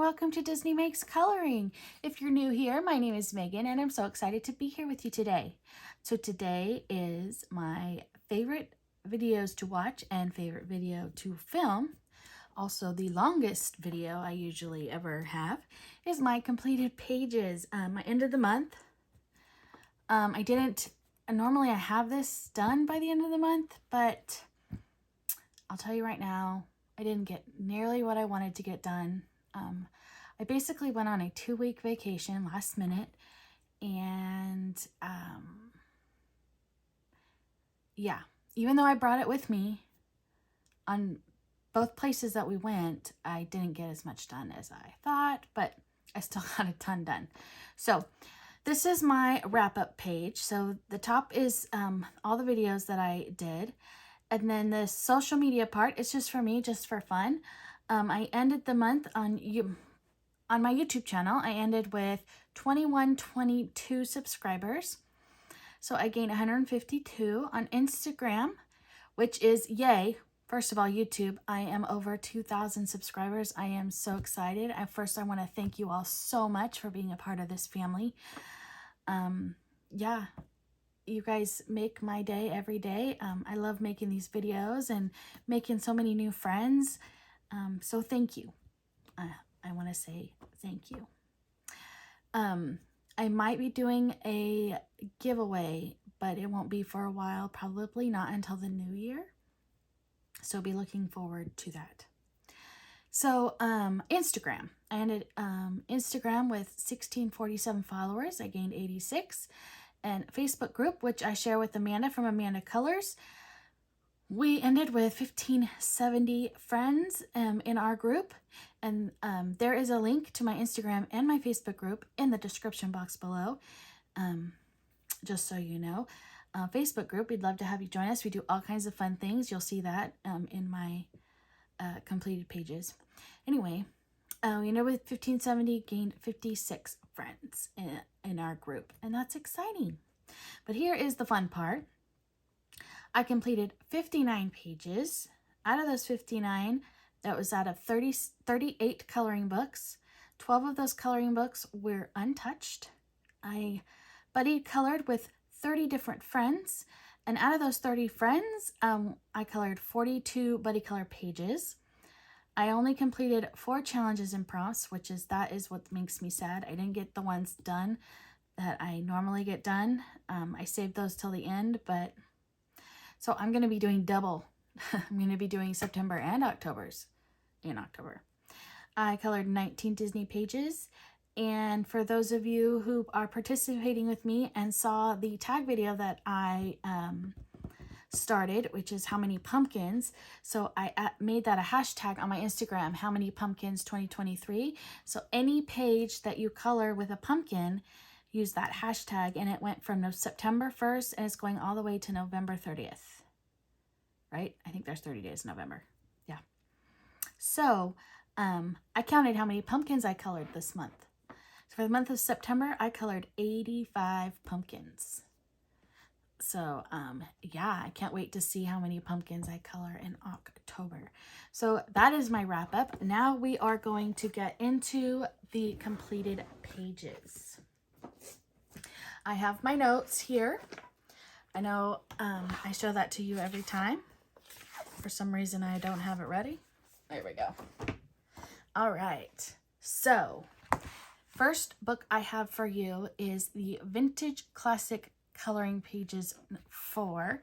welcome to Disney Makes Coloring. If you're new here, my name is Megan and I'm so excited to be here with you today. So today is my favorite videos to watch and favorite video to film. Also, the longest video I usually ever have is my completed pages. My end of the month. Normally I have this done by the end of the month, but I'll tell you right now, I didn't get nearly what I wanted to get done. I basically went on a 2-week vacation last minute, and yeah, even though I brought it with me on both places that we went, I didn't get as much done as I thought, but I still got a ton done. So this is my wrap-up page. So the top is all the videos that I did. And then the social media part is just for me, just for fun. I ended the month on my YouTube channel. I ended with 2122 subscribers. So I gained 152 on Instagram, which is yay. First of all, YouTube, I am over 2,000 subscribers. I am so excited. I want to thank you all so much for being a part of this family. Yeah. You guys make my day every day. I love making these videos and making so many new friends. So thank you. I want to say thank you. I might be doing a giveaway, but it won't be for a while. Probably not until the new year. So be looking forward to that. So Instagram. I ended Instagram with 1,647 followers. I gained 86. And Facebook group, which I share with Amanda from Amanda Colors. We ended with 1,570 friends in our group. And there is a link to my Instagram and my Facebook group in the description box below. Just so you know. Facebook group, we'd love to have you join us. We do all kinds of fun things. You'll see that in my completed pages. Anyway, we ended with 1,570, gained 56 friends in our group, and that's exciting. But here is the fun part. I completed 59 pages. Out of those 59, that was out of 38 coloring books. 12 of those coloring books were untouched. I buddy colored with 30 different friends, and out of those 30 friends, I colored 42 buddy color pages. I only completed 4 challenges and prompts, that is what makes me sad. I didn't get the ones done that I normally get done. I saved those till the end, but so I'm going to be doing double. I'm going to be doing September and October's in October. I colored 19 Disney pages. And for those of you who are participating with me and saw the tag video that I started, which is how many pumpkins, so I made that a hashtag on my Instagram, how many pumpkins 2023. So any page that you color with a pumpkin, use that hashtag, and it went from September 1st and it's going all the way to November 30th, right? I think there's 30 days in November. Yeah. So I counted how many pumpkins I colored this month. So for the month of September, I colored 85 pumpkins. So, yeah, I can't wait to see how many pumpkins I color in October. So that is my wrap up. Now we are going to get into the completed pages. I have my notes here. I know I show that to you every time. For some reason, I don't have it ready. There we go. All right. So, first book I have for you is the Vintage Classic Coloring Pages 4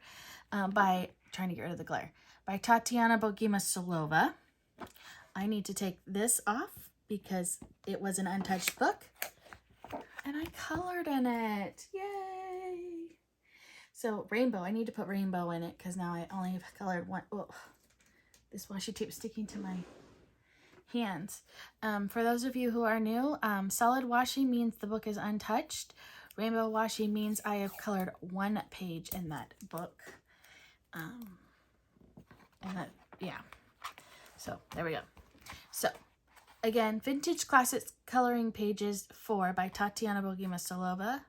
by, trying to get rid of the glare, by Tatiana Bogima-Solova. I need to take this off because it was an untouched book and I colored in it. Yay! So rainbow, I need to put rainbow in it because now I only have colored one. Oh, this washi tape is sticking to my hands. For those of you who are new, solid washi means the book is untouched. Rainbow washi means I have colored one page in that book. Yeah. So there we go. So again, Vintage Classics Coloring Pages 4 by Tatiana Bogima-Solova.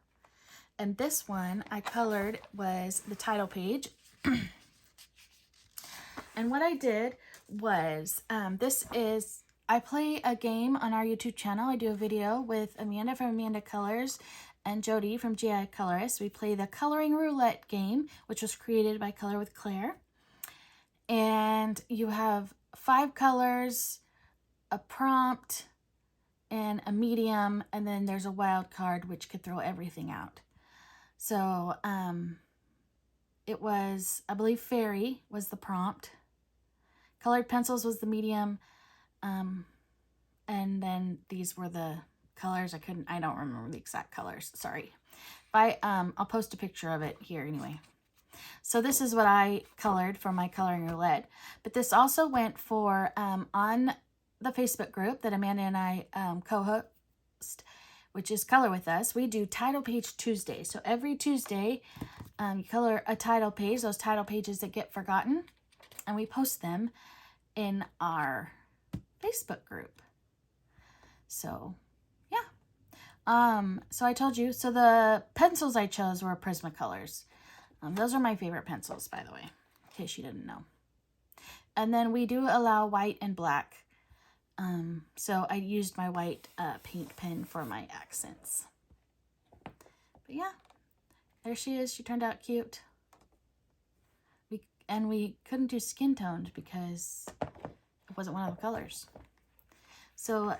And this one I colored was the title page. And what I did was, this is I play a game on our YouTube channel. I do a video with Amanda from Amanda Colors and Jody from GI Colorist. We play the Coloring Roulette game, which was created by Color with Claire. And you have 5 colors, a prompt, and a medium, and then there's a wild card, which could throw everything out. So, it was, I believe, Fairy was the prompt. Colored pencils was the medium. And then these were the colors. I don't remember the exact colors. Sorry. I'll post a picture of it here anyway. So this is what I colored for my Coloring Roulette. But this also went for, on the Facebook group that Amanda and I co-host, which is Color With Us. We do Title Page Tuesday. So every Tuesday, you color a title page, those title pages that get forgotten, and we post them in our Facebook group. So, yeah. So I told you, so the pencils I chose were Prismacolors. Those are my favorite pencils, by the way, in case you didn't know. And then we do allow white and black. So I used my white paint pen for my accents. But yeah, there she is. She turned out cute. We couldn't do skin toned because it wasn't one of the colors. So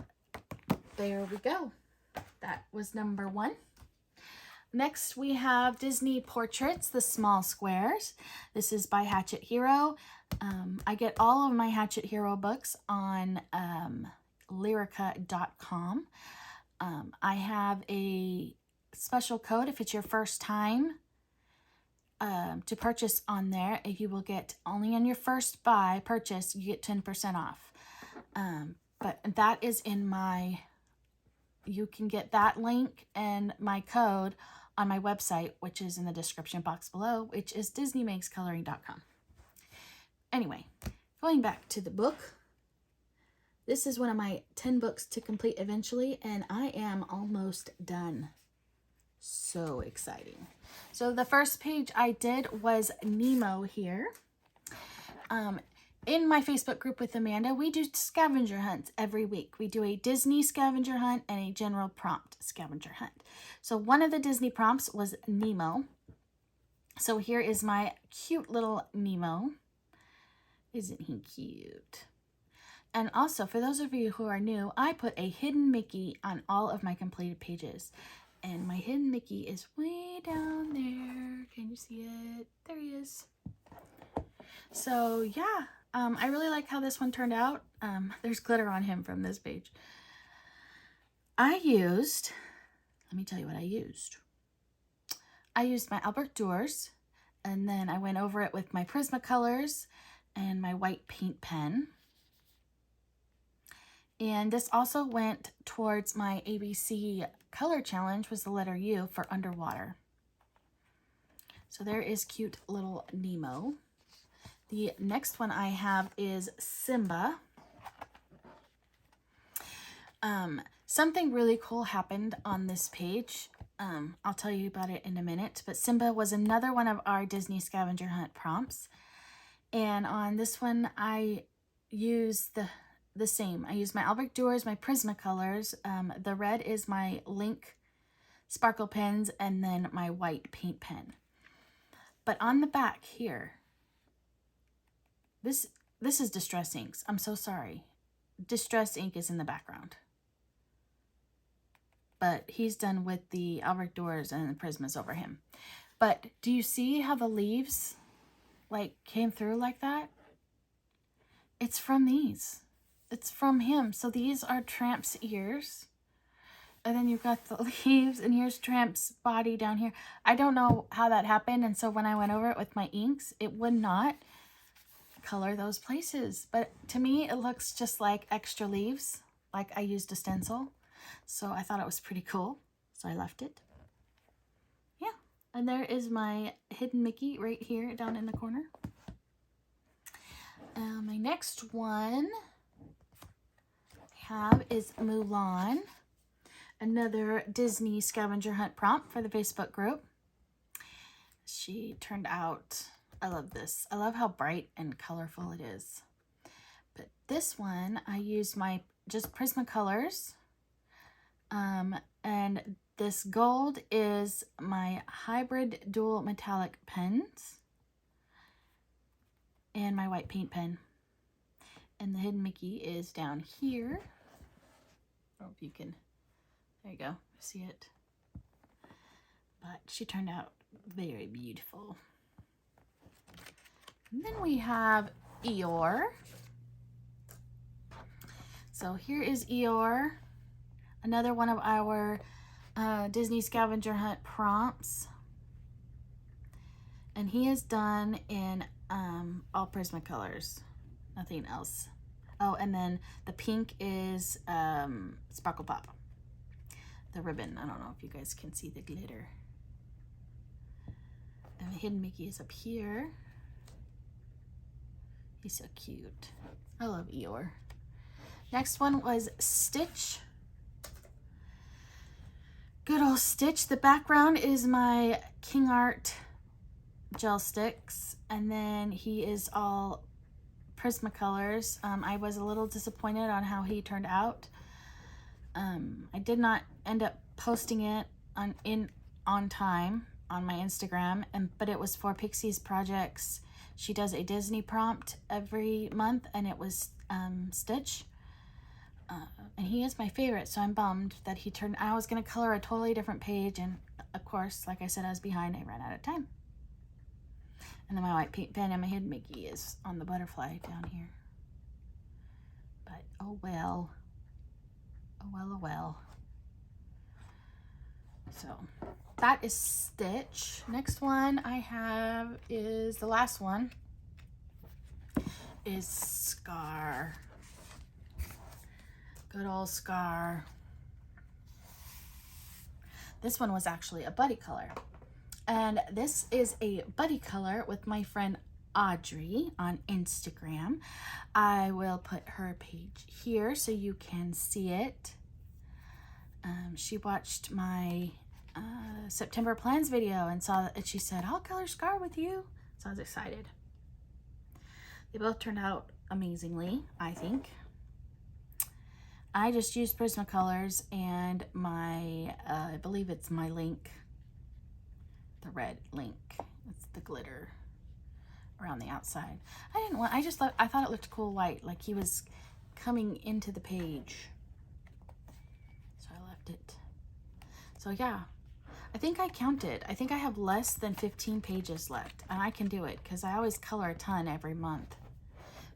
there we go. That was number 1. Next we have Disney Portraits, the small squares. This is by Hatchet Hero. I get all of my Hatchet Hero books on Lyrica.com. I have a special code if it's your first time to purchase on there. If you will get only on your first purchase, you get 10% off. But that is in my, you can get that link and my code on my website, which is in the description box below, which is DisneyMakesColoring.com. Anyway, going back to the book. This is one of my 10 books to complete eventually, and I am almost done. So exciting. So the first page I did was Nemo here. In my Facebook group with Amanda, we do scavenger hunts every week. We do a Disney scavenger hunt and a general prompt scavenger hunt. So one of the Disney prompts was Nemo. So here is my cute little Nemo. Isn't he cute? And also, for those of you who are new, I put a hidden Mickey on all of my completed pages. And my hidden Mickey is way down there. Can you see it? There he is. So, yeah. I really like how this one turned out. There's glitter on him from this page. Let me tell you what I used. I used my Albert Doors, and then I went over it with my Prismacolors and my white paint pen. And this also went towards my ABC color challenge, was the letter U for underwater. So there is cute little Nemo. The next one I have is Simba. Something really cool happened on this page. I'll tell you about it in a minute. But Simba was another one of our Disney scavenger hunt prompts. And on this one, I used the same. I used my Albert Doors, my Prismacolors. The red is my Link sparkle pens, and then my white paint pen. But on the back here, this is Distress Inks. I'm so sorry. Distress ink is in the background. But he's done with the Albert Doors and the Prismas over him. But do you see how the leaves like came through like that? It's from these. It's from him. So these are Tramp's ears. And then you've got the leaves, and here's Tramp's body down here. I don't know how that happened. And so when I went over it with my inks, it would not color those places. But to me, it looks just like extra leaves, like I used a stencil. So I thought it was pretty cool. So I left it. Yeah. And there is my hidden Mickey right here down in the corner. My next one I have is Mulan. Another Disney scavenger hunt prompt for the Facebook group. She turned out, I love this. I love how bright and colorful it is. But this one, I used my just Prismacolors. And this gold is my hybrid dual metallic pens and my white paint pen. And the hidden Mickey is down here. I don't know if you can, there you go, see it. But she turned out very beautiful. And then we have Eeyore. So here is Eeyore, another one of our Disney scavenger hunt prompts. And he is done in all Prismacolors, nothing else. Oh, and then the pink is Sparkle Pop, the ribbon. I don't know if you guys can see the glitter. And the hidden Mickey is up here. He's so cute. I love Eeyore. Next one was Stitch. Good old Stitch. The background is my King Art gel sticks, and then he is all Prismacolors. I was a little disappointed on how he turned out. I did not end up posting it on time on my Instagram, but it was for Pixie's projects. She does a Disney prompt every month, and it was Stitch. And he is my favorite, so I'm bummed that he turned. I was going to color a totally different page, and of course, like I said, I was behind. I ran out of time. And then my white paint pen and my hidden Mickey is on the butterfly down here. But oh well. Oh well, oh well. So that is Stitch. Next one I have is the last one. Is Scar. Good old Scar. This one was actually a buddy color. And this is a buddy color with my friend Audrey on Instagram. I will put her page here so you can see it. She watched my September plans video and saw that she said, I'll color Scar with you. So I was excited. They both turned out amazingly, I think. I just used Prismacolors and my, I believe it's my Link, the red Link. It's the glitter around the outside. I thought it looked cool white, like he was coming into the page. So I left it. So yeah, I think I counted. I think I have less than 15 pages left, and I can do it because I always color a ton every month.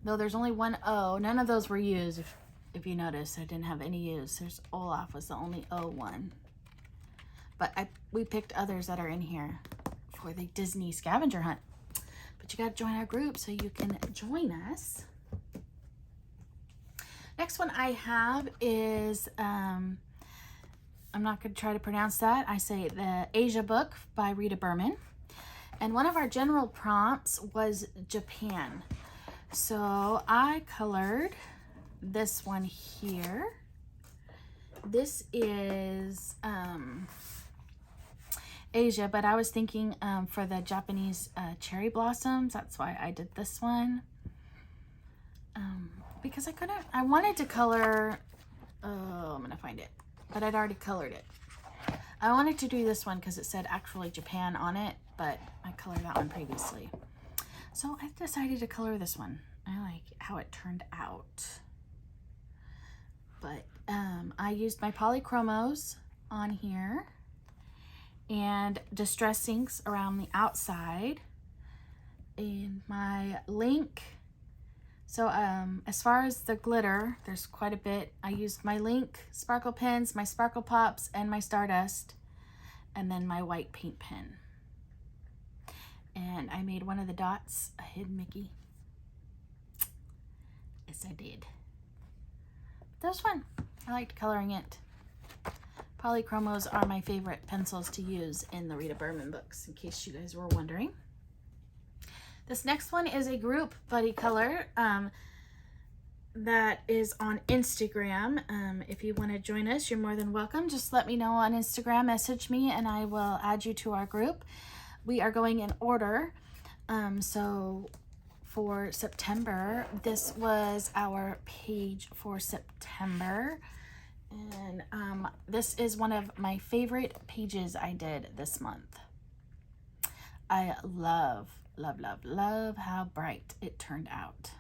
Though there's only one O, none of those were used. If you notice, I didn't have any use. There's Olaf was the only O one. But we picked others that are in here for the Disney scavenger hunt. But you got to join our group so you can join us. Next one I have is, I'm not going to try to pronounce that. I say the Asia book by Rita Berman. And one of our general prompts was Japan. So I colored this one here. This is Asia, but I was thinking for the Japanese cherry blossoms. That's why I did this one. Because I wanted to color, I'm gonna find it, but I'd already colored it. I wanted to do this one because it said actually Japan on it, but I colored that one previously. So I decided to color this one. I like how it turned out. But I used my polychromos on here and distress inks around the outside and my Link. So as far as the glitter, there's quite a bit. I used my Link sparkle pens, my Sparkle Pops, and my Stardust, and then my white paint pen. And I made one of the dots a hidden Mickey. Yes, I did. That was fun. I liked coloring it. Polychromos are my favorite pencils to use in the Rita Berman books, in case you guys were wondering. This next one is a group buddy color that is on Instagram. If you want to join us, you're more than welcome. Just let me know on Instagram, message me, and I will add you to our group. We are going in order. So for September. This was our page for September. And this is one of my favorite pages I did this month. I love how bright it turned out.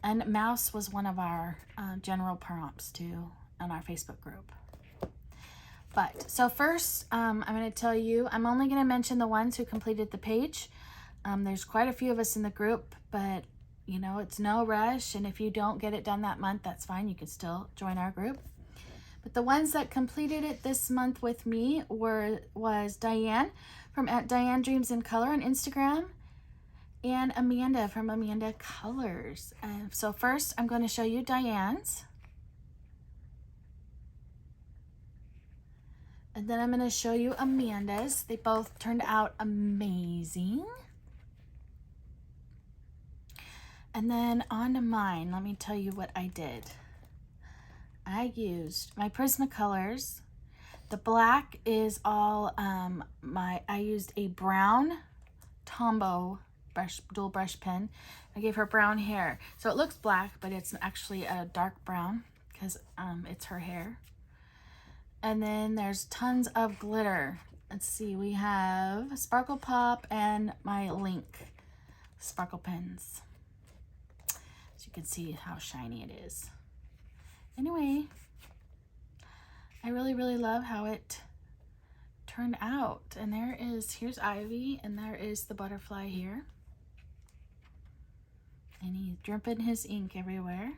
And mouse was one of our general prompts too on our Facebook group. But so first, I'm going to tell you, I'm only going to mention the ones who completed the page. There's quite a few of us in the group, but you know, it's no rush. And if you don't get it done that month, that's fine. You can still join our group. But the ones that completed it this month with me was Diane from @Diane Dreams in Color on Instagram, and Amanda from Amanda Colors. So first, I'm going to show you Diane's. And then I'm going to show you Amanda's. They both turned out amazing. And then on to mine, let me tell you what I did. I used my Prismacolors. The black is all I used a brown Tombow brush, dual brush pen. I gave her brown hair. So it looks black, but it's actually a dark brown because it's her hair. And then there's tons of glitter. Let's see, we have Sparkle Pop and my Link sparkle pens. So you can see how shiny it is. Anyway, I really love how it turned out. And here's Ivy, and there is the butterfly here. And he's dripping his ink everywhere.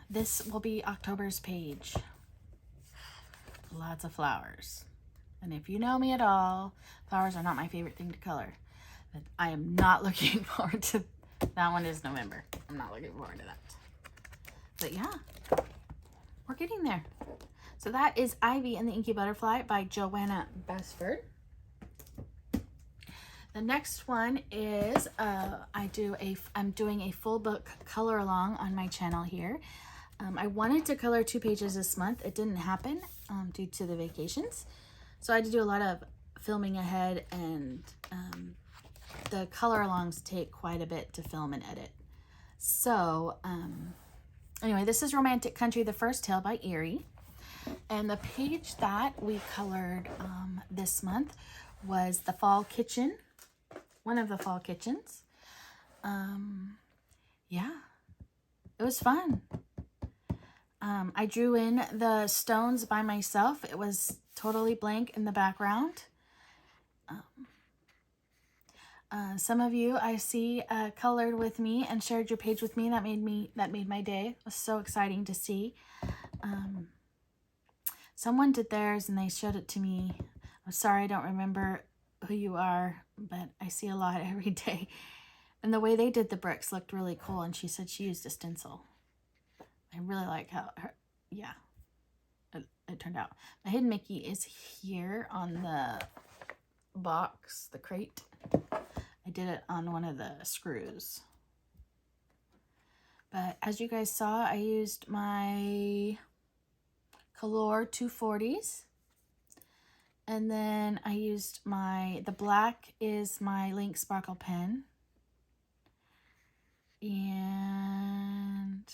This will be October's page. Lots of flowers. And if you know me at all, flowers are not my favorite thing to color. But I am not looking forward to that. One is November. I'm not looking forward to that. But yeah, we're getting there. So that is Ivy and the Inky Butterfly by Joanna Basford. The next one is I'm doing a full book color along on my channel here. I wanted to color 2 pages this month. It didn't happen due to the vacations. So I had to do a lot of filming ahead, and the color alongs take quite a bit to film and edit. So anyway, this is Romantic Country, the First Tale by Erie. And the page that we colored this month was the Fall Kitchen. One of the fall kitchens. Yeah, it was fun. I drew in the stones by myself. It was totally blank in the background. Some of you I see colored with me and shared your page with me. That made my day. It was so exciting to see. Someone did theirs and they showed it to me. I'm sorry I don't remember who you are, but I see a lot every day. And the way they did the bricks looked really cool, and she said she used a stencil. I really like how it turned out. My hidden Mickey is here on the box, the crate. I did it on one of the screws. But as you guys saw, I used my Color 240s. And then I used the black is my Link Sparkle pen. And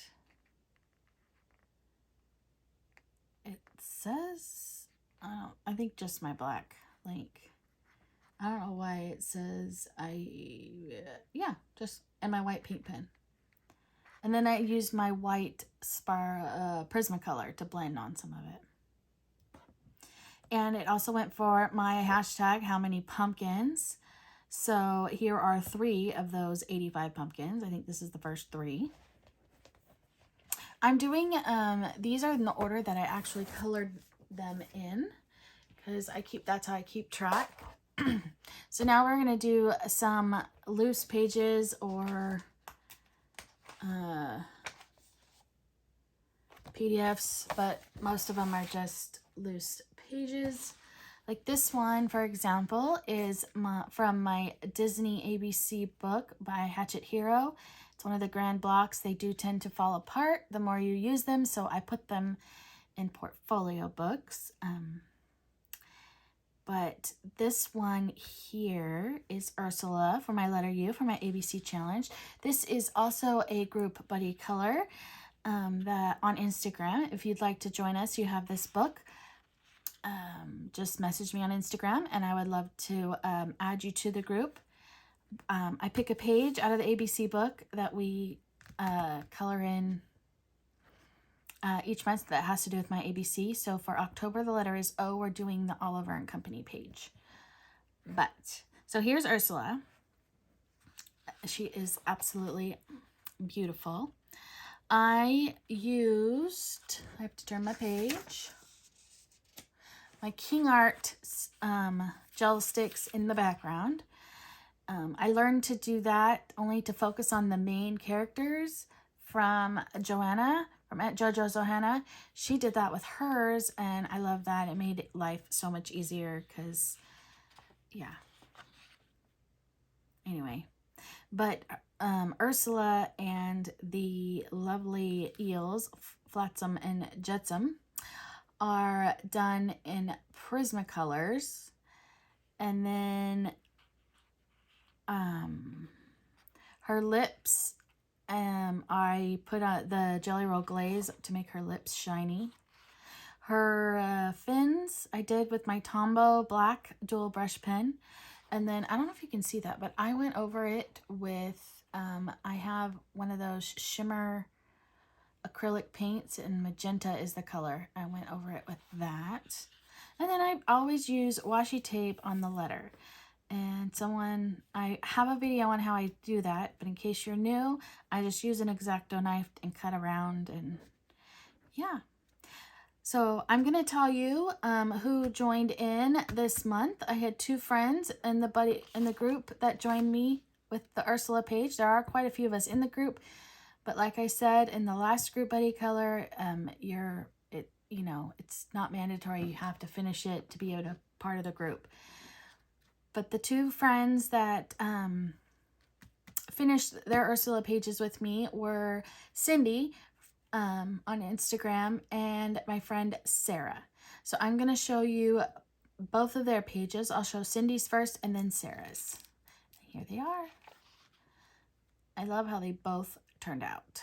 it says, I think just my black Link. I don't know why it says just, and my white paint pen. And then I used my white Prismacolor to blend on some of it. And it also went for my hashtag, how many pumpkins. So here are 3 of those 85 pumpkins. I think this is the first 3. I'm doing, these are in the order that I actually colored them in, because that's how I keep track. So now we're going to do some loose pages or PDFs, but most of them are just loose pages. Like this one, for example, is from my Disney ABC book by Hatchet Hero. It's one of the grand blocks. They do tend to fall apart the more you use them, so I put them in portfolio books. But this one here is Ursula for my letter U for my ABC challenge. This is also a group buddy color that on Instagram. If you'd like to join us, you have this book. Just message me on Instagram and I would love to add you to the group. I pick a page out of the ABC book that we color in each month that has to do with my ABC. So for October, the letter is O. We're doing the Oliver and Company page. But, so here's Ursula. She is absolutely beautiful. I have to turn my page, my King Art gel sticks in the background. I learned to do that only to focus on the main characters from Joanna, from Aunt JoJo's Johanna. She did that with hers, and I love that. It made life so much easier because, yeah. Anyway, but Ursula and the lovely eels, Flotsam and Jetsam, are done in Prismacolors. And then her lips, I put the Jelly Roll glaze to make her lips shiny. Her fins I did with my Tombow black dual brush pen. And then, I don't know if you can see that, but I went over it with, I have one of those shimmer acrylic paints, and magenta is the color. I went over it with that. And then I always use washi tape on the letter. And I have a video on how I do that, but in case you're new, I just use an X-Acto knife and cut around, and yeah. So I'm going to tell you who joined in this month. I had 2 friends in the group that joined me with the Ursula page. There are quite a few of us in the group, but like I said in the last group buddy color, it's not mandatory. You have to finish it to be part of the group. But the 2 friends that finished their Ursula pages with me were Cindy on Instagram and my friend Sarah. So I'm going to show you both of their pages. I'll show Cindy's first and then Sarah's. Here they are. I love how they both turned out.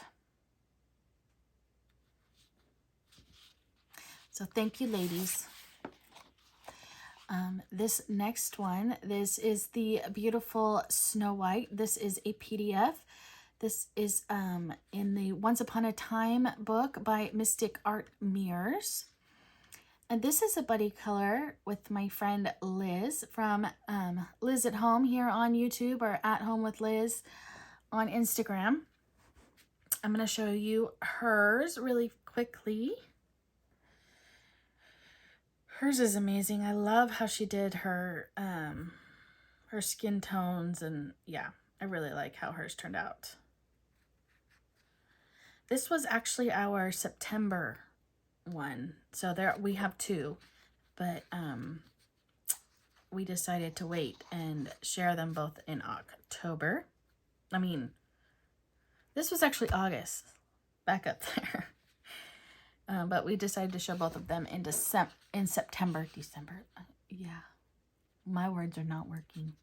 So thank you, ladies. This next one, this is the beautiful Snow White. This is a PDF. This is in the Once Upon a Time book by Mystic Art Mirrors. And this is a buddy color with my friend Liz from Liz at Home here on YouTube, or At Home with Liz on Instagram. I'm going to show you hers really quickly. Hers is amazing. I love how she did her skin tones, and yeah, I really like how hers turned out. This was actually our September one. So there we have 2, but we decided to wait and share them both in October. I mean, this was actually August, back up there. But we decided to show both of them in September. Yeah, my words are not working.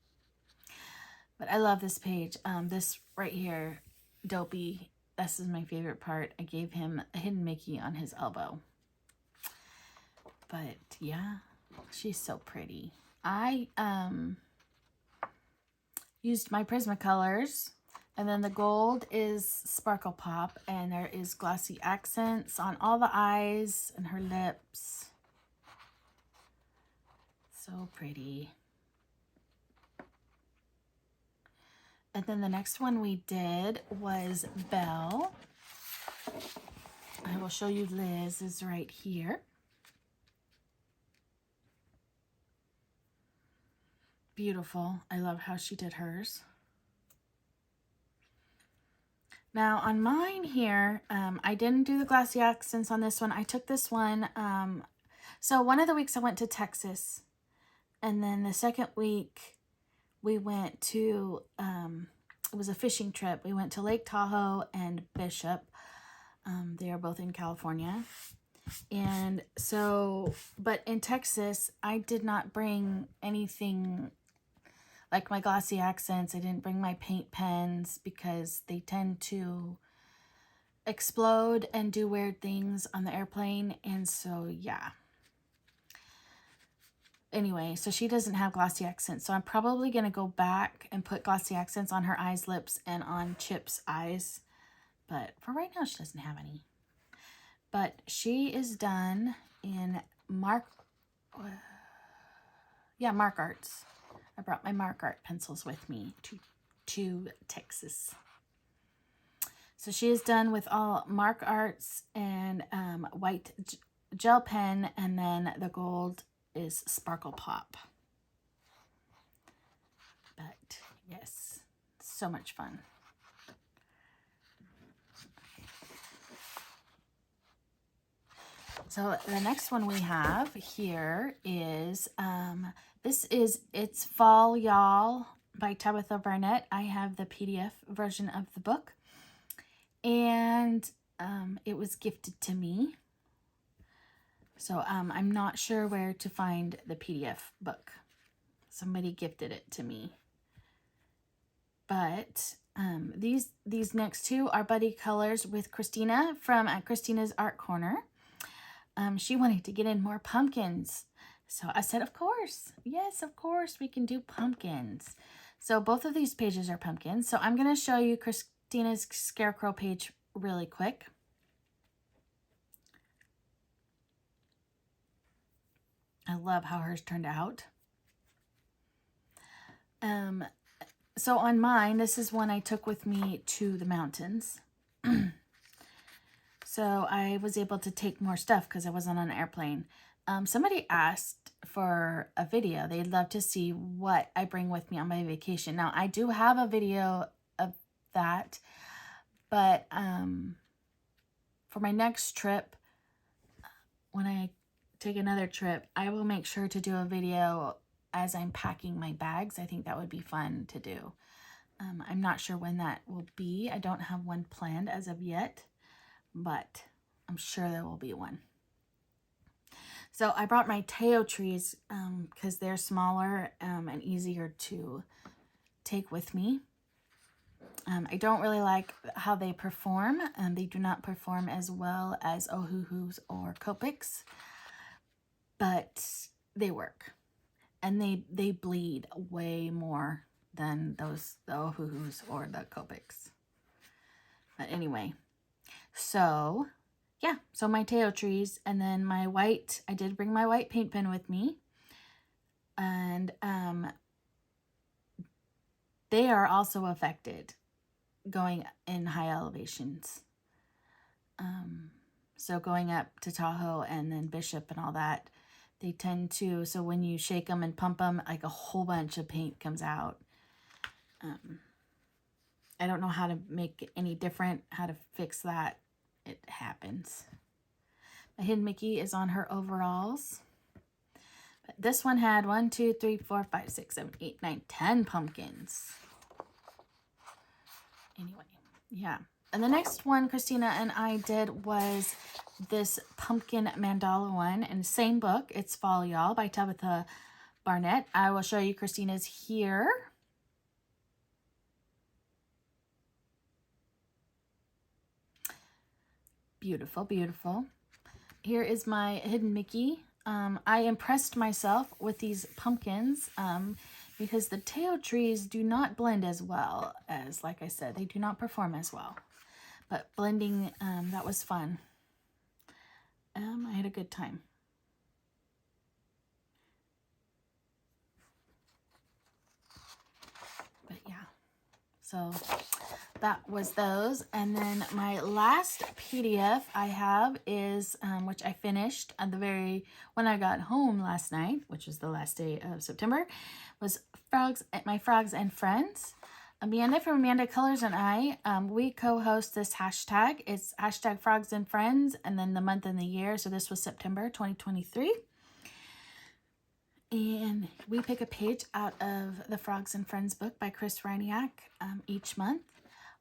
But I love this page. This right here, Dopey, this is my favorite part. I gave him a hidden Mickey on his elbow. But yeah, she's so pretty. I used my Prismacolors. And then the gold is Sparkle Pop, and there is glossy accents on all the eyes and her lips. So pretty. And then the next one we did was Belle. I will show you Liz's right here. Beautiful. I love how she did hers. Now on mine here, I didn't do the glossy accents on this one. I took this one. So one of the weeks I went to Texas, and then the second week we went to, it was a fishing trip. We went to Lake Tahoe and Bishop. They are both in California. And so, but in Texas, I did not bring anything like my glossy accents. I didn't bring my paint pens because they tend to explode and do weird things on the airplane. And so, yeah. Anyway, so she doesn't have glossy accents. So I'm probably going to go back and put glossy accents on her eyes, lips, and on Chip's eyes. But for right now, she doesn't have any. But she is done in Mark Arts. I brought my Mark Art pencils with me to Texas. So she is done with all Mark Arts and white gel pen, and then the gold is Sparkle Pop. But yes, so much fun. So the next one we have here is, it's Fall Y'all by Tabitha Barnett. I have the PDF version of the book, and it was gifted to me. So I'm not sure where to find the PDF book. Somebody gifted it to me. But these next two are Buddy Colors with Christina from Christina's Art Corner. She wanted to get in more pumpkins. So I said, of course. Yes, of course, we can do pumpkins. So both of these pages are pumpkins. So I'm going to show you Christina's Scarecrow page really quick. I love how hers turned out. So on mine, this is one I took with me to the mountains. So I was able to take more stuff because I wasn't on an airplane. Somebody asked for a video. They'd love to see what I bring with me on my vacation. Now, I do have a video of that, but for my next trip, when I take another trip, I will make sure to do a video as I'm packing my bags. I think that would be fun to do. I'm not sure when that will be. I don't have one planned as of yet, but I'm sure there will be one. So I brought my Teo trees because they're smaller and easier to take with me. I don't really like how they perform. They do not perform as well as Ohuhus or Copics, but they work. And they bleed way more than the Ohuhus or the Copics. But anyway, so yeah, so my Teo trees, and then my white, I did bring my white paint pen with me. And they are also affected going in high elevations. So going up to Tahoe and then Bishop and all that, they tend to, so when you shake them and pump them, like a whole bunch of paint comes out. I don't know how to make it any different, how to fix that. It happens. My Hidden Mickey is on her overalls. But this one had 1, 2, 3, 4, 5, 6, 7, 8, 9, 10 pumpkins. Anyway, yeah. And the next one Christina and I did was this pumpkin mandala one, and same book. It's Fall Y'all by Tabitha Barnett. I will show you Christina's here. Beautiful, beautiful. Here is my Hidden Mickey. I impressed myself with these pumpkins because the Teo trees do not blend as well as, like I said, they do not perform as well. But blending, that was fun. I had a good time. But yeah, so that was those. And then my last PDF I have is, which I finished at when I got home last night, which is the last day of September, was My Frogs and Friends. Amanda from Amanda Colors and I, we co-host this hashtag. It's hashtag Frogs and Friends, and then the month and the year. So this was September 2023. And we pick a page out of the Frogs and Friends book by Chris Reiniak each month.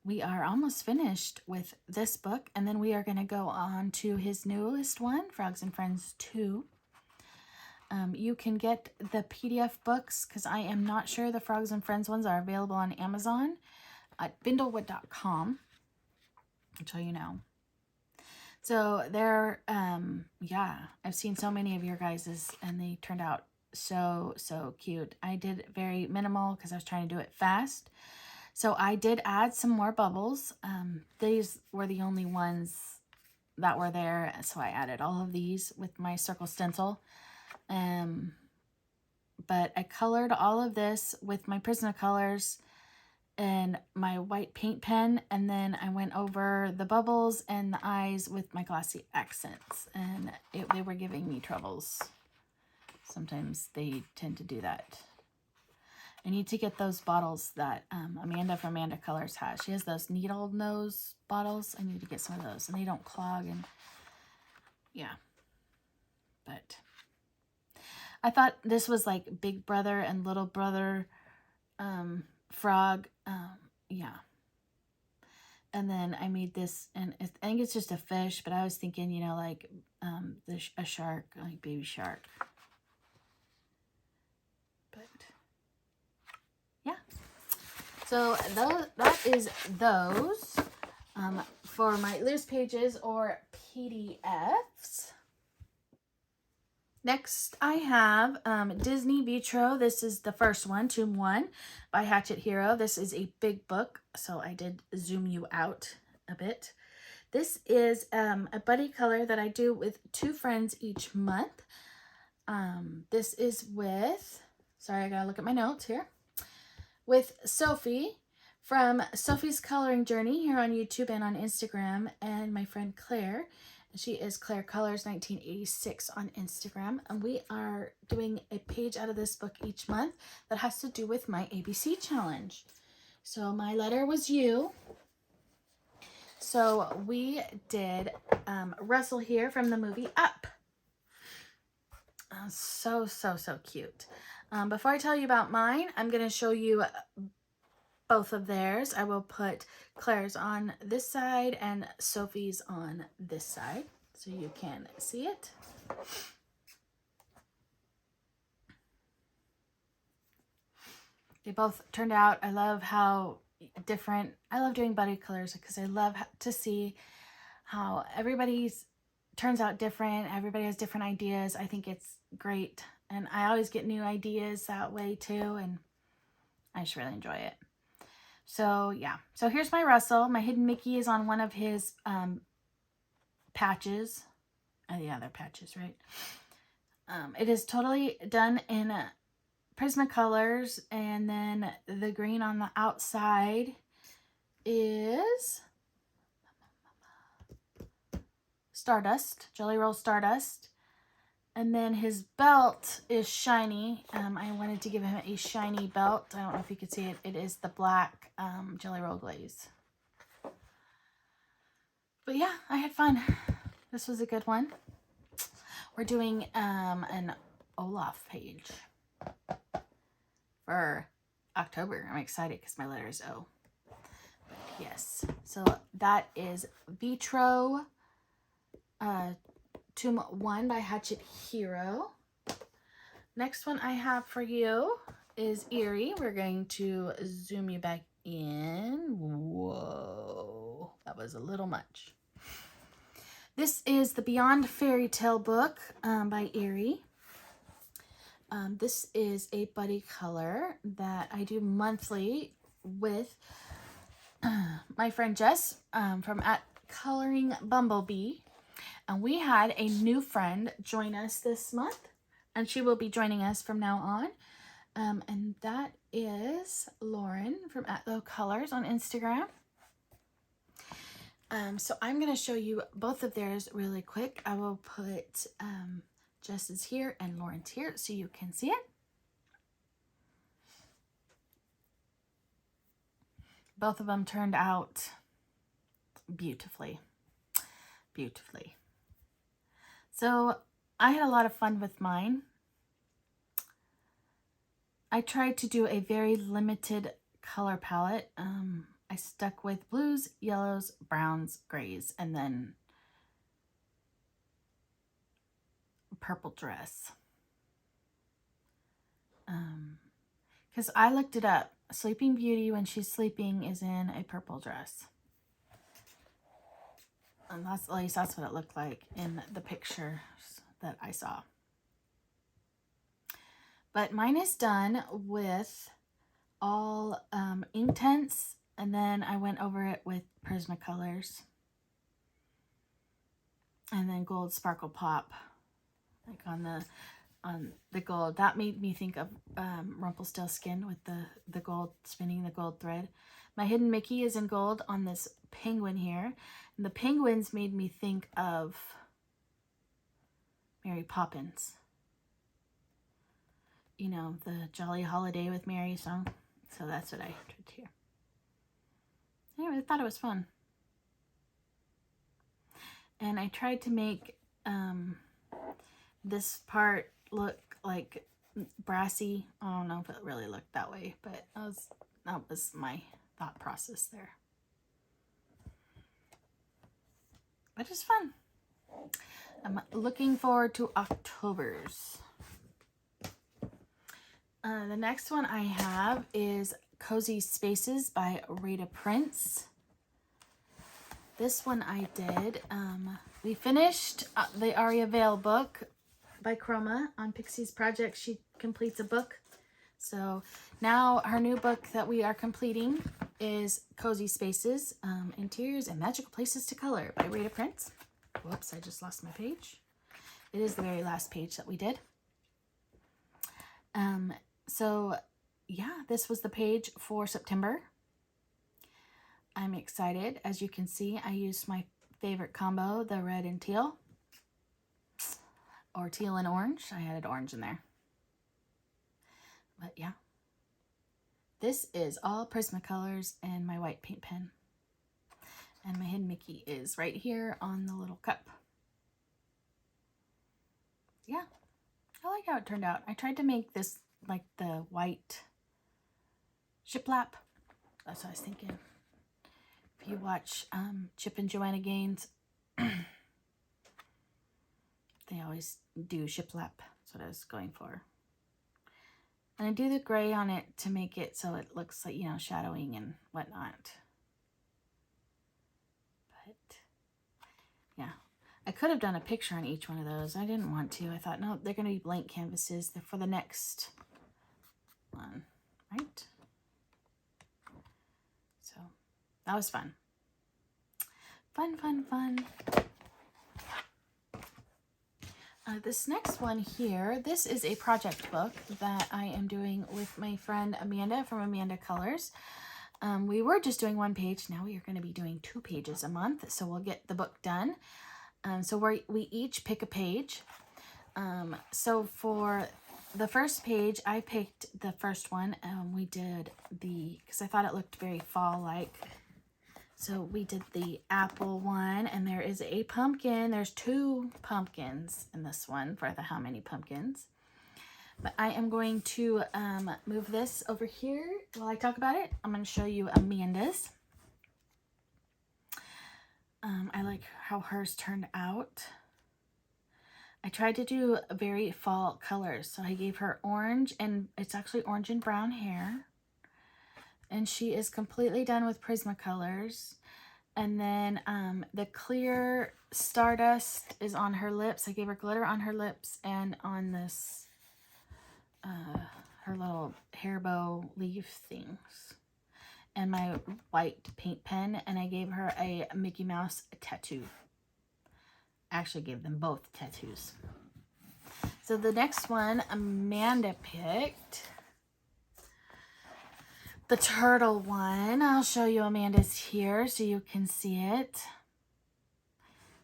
we are almost finished with this book, and then we are going to go on to his newest one, Frogs and Friends 2. You can get the PDF books, because I am not sure the Frogs and Friends ones are available on Amazon, at bindlewood.com. Until you know. So they're, yeah, I've seen so many of your guys's, and they turned out so cute. I did very minimal because I was trying to do it fast. So I did add some more bubbles. These were the only ones that were there, so I added all of these with my circle stencil. But I colored all of this with my Prismacolors and my white paint pen, and then I went over the bubbles and the eyes with my glossy accents, and they were giving me troubles. Sometimes they tend to do that. I need to get those bottles that Amanda from Amanda Colors has. She has those needle nose bottles. I need to get some of those, and they don't clog, and yeah. But I thought this was like Big Brother and Little Brother frog. Yeah. And then I made this, and I think it's just a fish, but I was thinking, you know, like a shark, like baby shark. But yeah. So that is those for my loose pages or PDFs. Next, I have Disney Vitro. This is the first one, Tomb 1 by Hatchet Hero. This is a big book, so I did zoom you out a bit. This is a buddy color that I do with 2 friends each month. This is with, sorry, I gotta look at my notes here, with Sophie from Sophie's Coloring Journey here on YouTube and on Instagram, and my friend Claire. She is Claire Colors 1986 on Instagram, and we are doing a page out of this book each month that has to do with my ABC challenge. So my letter was U. So we did Russell here from the movie Up. So cute. Before I tell you about mine, I'm going to show you both of theirs. I will put Claire's on this side and Sophie's on this side so you can see it. They both turned out, I love how different, I love doing buddy colors because I love to see how everybody's turns out different. Everybody has different ideas. I think it's great, and I always get new ideas that way too, and I just really enjoy it. So yeah, so here's my Russell. My Hidden Mickey is on one of his patches. Yeah, they're patches, right? It is totally done in Prismacolors, and then the green on the outside is Stardust, Jelly Roll Stardust. And then his belt is shiny. I wanted to give him a shiny belt. I don't know if you could see it. It is the black Jelly Roll Glaze. But yeah, I had fun. This was a good one. We're doing an Olaf page for October. I'm excited because my letter is O. But yes, so that is Vitro Tomb 1 by Hatchet Hero. Next one I have for you is Eerie. We're going to zoom you back in. Whoa, that was a little much. This is the Beyond Fairy Tale book by Eerie. This is a buddy color that I do monthly with my friend Jess from at Coloring Bumblebee. And we had a new friend join us this month, and she will be joining us from now on. And that is Lauren from At Low Colors on Instagram. So I'm going to show you both of theirs really quick. I will put Jess's here and Lauren's here so you can see it. Both of them turned out beautifully. Beautifully. So I had a lot of fun with mine. I tried to do a very limited color palette. I stuck with blues, yellows, browns, grays, and then purple dress. Because I looked it up. Sleeping Beauty, when she's sleeping, is in a purple dress. And that's, at least that's what it looked like in the pictures that I saw. But mine is done with all Inktense, and then I went over it with Prismacolors. And then gold sparkle pop, like on the gold. That made me think of Rumpelstiltskin with the gold, spinning the gold thread. My hidden Mickey is in gold on this penguin here. And the penguins made me think of Mary Poppins. You know, the Jolly Holiday with Mary song. So that's what I did here. Anyway, I thought it was fun. And I tried to make this part look like brassy. I don't know if it really looked that way, but that was my thought process there. But it's fun. I'm looking forward to October's. The next one I have is Cozy Spaces by Rita Prince. This one I did. We finished the Aria Vale book by Chroma on Pixie's project. She completes a book. So now her new book that we are completing is Cozy Spaces, Interiors and Magical Places to Color by Rita Prince. Whoops, I just lost my page. It is the very last page that we did. So yeah, this was the page for September. I'm excited. As you can see, I used my favorite combo, the red and teal. Or teal and orange. I added orange in there. But yeah. This is all Prismacolors and my white paint pen. And my hidden Mickey is right here on the little cup. Yeah. I like how it turned out. I tried to make this like the white shiplap. That's what I was thinking. If you watch Chip and Joanna Gaines, they always do shiplap. That's what I was going for. And I do the gray on it to make it so it looks like, you know, shadowing and whatnot. But yeah, I could have done a picture on each one of those. I didn't want to. I thought, no, they're going to be blank canvases. They're for the next one, right? So that was fun. Fun, fun, fun. This next one here, this is a project book that I am doing with my friend Amanda from Amanda Colors. We were just doing one page. Now we are going to be doing 2 pages a month. So we'll get the book done. So we each pick a page. So for the first page, I picked the first one. We did because I thought it looked very fall-like. So we did the apple one, and there is a pumpkin. There's 2 pumpkins in this one for the how many pumpkins. But I am going to move this over here while I talk about it. I'm going to show you Amanda's. I like how hers turned out. I tried to do very fall colors. So I gave her orange, and it's actually orange and brown hair. And she is completely done with Prismacolors. And then the clear Stardust is on her lips. I gave her glitter on her lips and on this, her little hair bow leaf things. And my white paint pen. And I gave her a Mickey Mouse tattoo. I actually gave them both tattoos. So the next one Amanda picked. The turtle one. I'll show you Amanda's here so you can see it.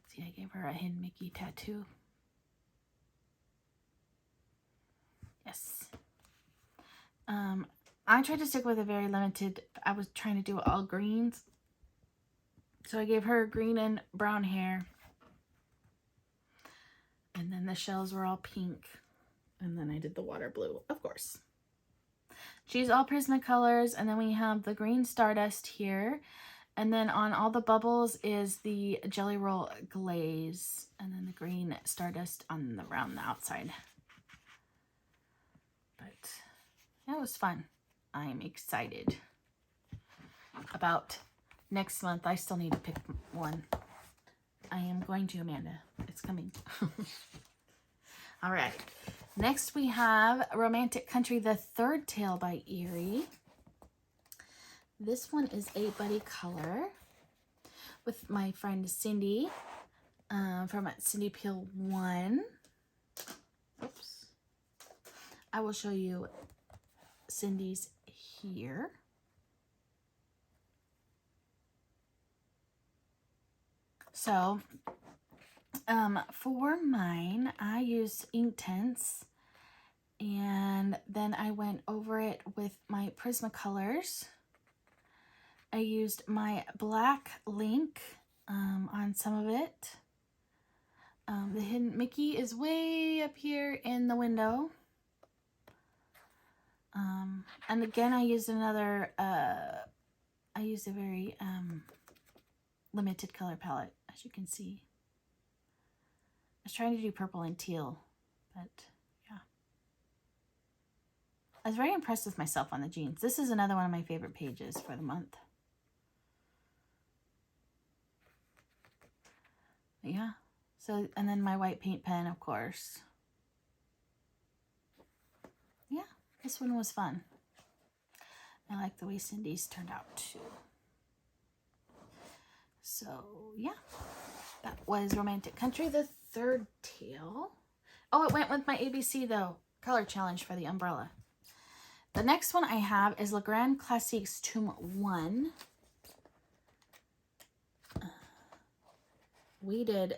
See, I gave her a hidden Mickey tattoo. Yes. I tried to stick with a very limited, I was trying to do all greens. So I gave her green and brown hair. And then the shells were all pink. And then I did the water blue, of course. She's all Prismacolors, and then we have the green Stardust here. And then on all the bubbles is the Jelly Roll glaze, and then the green Stardust around the outside. But that was fun. I'm excited about next month. I still need to pick one. I am going to, Amanda. It's coming. All right. Next we have Romantic Country, the Third Tale by Erie. This one is a buddy color with my friend Cindy from Cindy Peel 1. Oops. I will show you Cindy's here. So, for mine, I used Inktense, and then I went over it with my Prismacolors. I used my black link on some of it. The hidden Mickey is way up here in the window. And again, I used another, I used a very limited color palette, as you can see. I was trying to do purple and teal, but yeah. I was very impressed with myself on the jeans. This is another one of my favorite pages for the month. But yeah. So, and then my white paint pen, of course. Yeah, this one was fun. I like the way Cindy's turned out too. So, yeah. That was Romantic Country, the Third Tale. Oh, it went with my ABC, though. Color challenge for the umbrella. The next one I have is Le Grand Classiques Tome 1. We did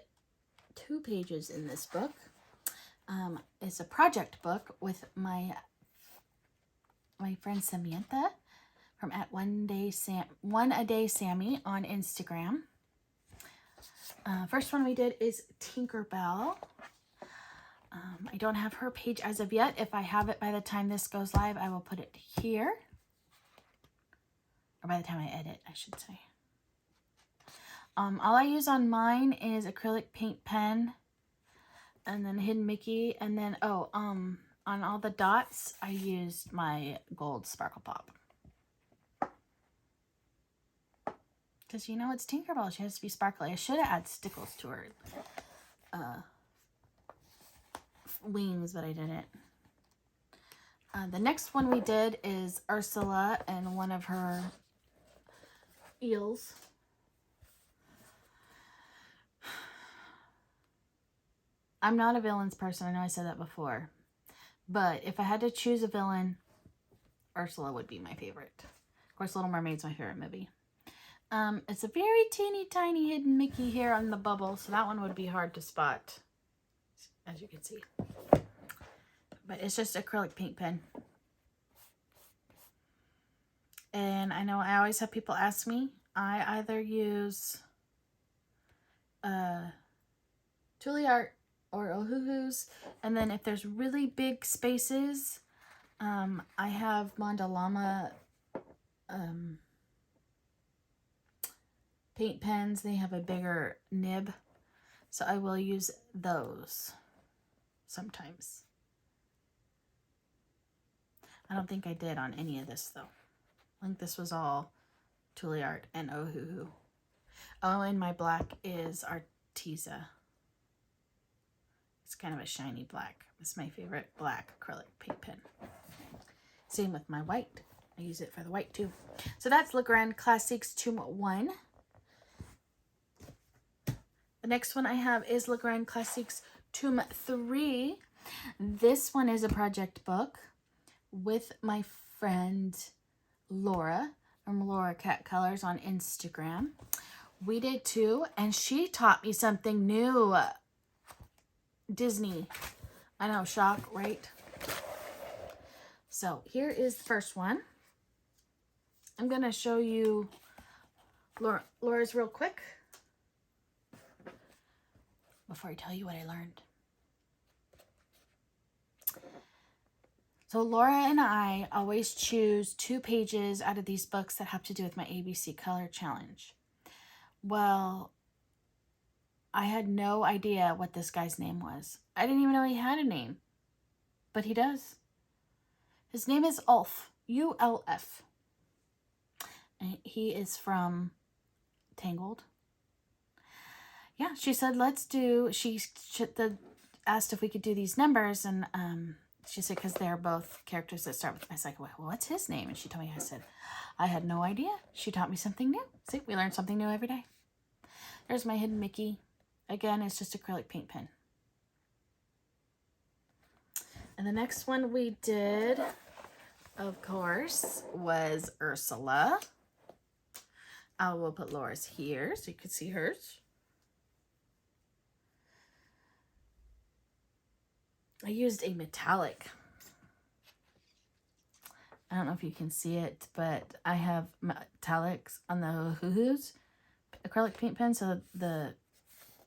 2 pages in this book. It's a project book with my friend Samantha from at One a Day Sammy on Instagram. First one we did is Tinkerbell. I don't have her page as of yet. If I have it by the time this goes live, I will put it here. Or by the time I edit, I should say. All I use on mine is acrylic paint pen and then Hidden Mickey. And then, on all the dots, I used my gold Sparkle Pop. Because, you know, it's Tinkerbell. She has to be sparkly. I should have added stickles to her wings, but I didn't. The next one we did is Ursula and one of her eels. I'm not a villains person. I know I said that before. But if I had to choose a villain, Ursula would be my favorite. Of course, Little Mermaid's my favorite movie. It's a very teeny tiny Hidden Mickey here on the bubble, so that one would be hard to spot, as you can see. But it's just acrylic paint pen. And I know I always have people ask me. I either use Tule Art or Ohuhu's, and then if there's really big spaces, I have Mandalama paint pens. They have a bigger nib, so I will use those sometimes. I don't think I did on any of this though. I think this was all Tule Art and Ohuhu. Oh, and my black is Arteza. It's kind of a shiny black. It's my favorite black acrylic paint pen. Same with my white. I use it for the white too. So that's Le Grand Classiques Tome 1. The next one I have is Le Grand Classiques Tome 3. This one is a project book with my friend Laura from Laura Cat Colors on Instagram. We did too, and she taught me something new. Disney. I know, shock, right? So here is the first one. I'm going to show you Laura's real quick before I tell you what I learned. So Laura and I always choose 2 pages out of these books that have to do with my ABC Color Challenge. Well, I had no idea what this guy's name was. I didn't even know he had a name, but he does. His name is Ulf, U-L-F. And he is from Tangled. Yeah, she said, let's do, she asked if we could do these numbers, and she said, because they're both characters that start with, I was like, well, what's his name? And she told me, I said, I had no idea. She taught me something new. See, we learn something new every day. There's my hidden Mickey. Again, it's just acrylic paint pen. And the next one we did, of course, was Ursula. I will put Laura's here so you can see hers. I used a metallic. I don't know if you can see it, but I have metallics on the hoo-hoos acrylic paint pen, so the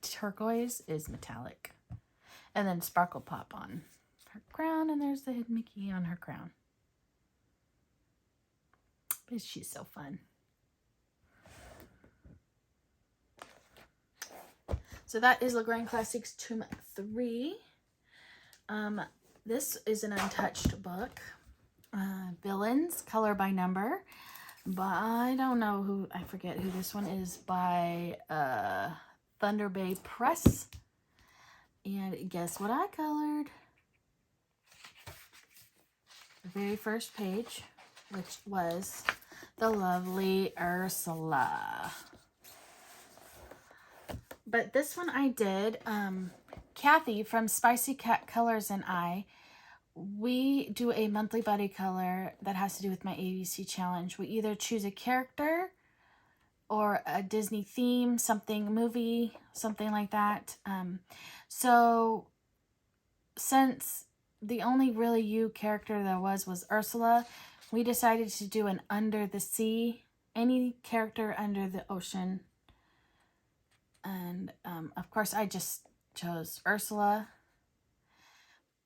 turquoise is metallic. And then Sparkle Pop on her crown, and there's the hidden Mickey on her crown. But she's so fun. So that is Legrand Classics Tomb 3. This is an untouched book. Villains, color by number. But I don't know who, I forget who this one is, by Thunder Bay Press. And guess what I colored? The very first page, which was the lovely Ursula. But this one I did, Kathy from Spicy Cat Colors and I, we do a monthly buddy color that has to do with my ABC challenge. We either choose a character or a Disney theme, something movie, something like that. So since the only really you character there was Ursula, we decided to do an under the sea, any character under the ocean. And of course I just chose Ursula,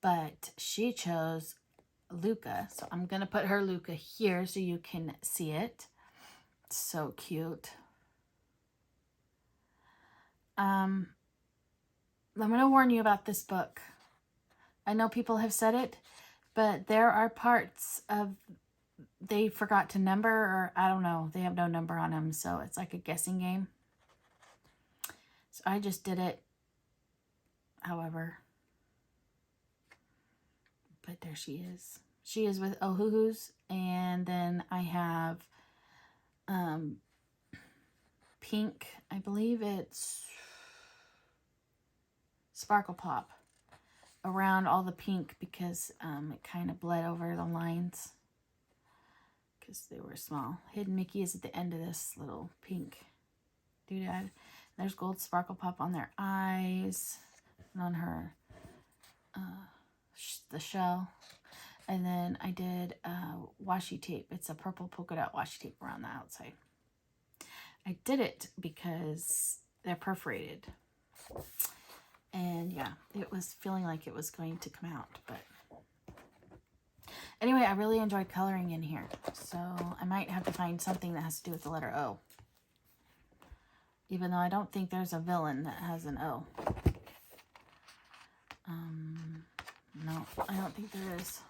but she chose Luca. So I'm going to put her Luca here so you can see it. So cute. I'm going to warn you about this book. I know people have said it, but there are parts of they forgot to number, or I don't know, they have no number on them, so it's like a guessing game. So I just did it however. But there she is. She is with Ohuhus, and then I have pink, I believe it's Sparkle Pop around all the pink because it kind of bled over the lines because they were small. Hidden Mickey is at the end of this little pink doodad. There's gold Sparkle Pop on their eyes and on her the shell. And then I did washi tape. It's a purple polka dot washi tape around the outside. I did it because they're perforated. And yeah, it was feeling like it was going to come out. But anyway, I really enjoyed coloring in here. So I might have to find something that has to do with the letter O. Even though I don't think there's a villain that has an O. No, I don't think there is.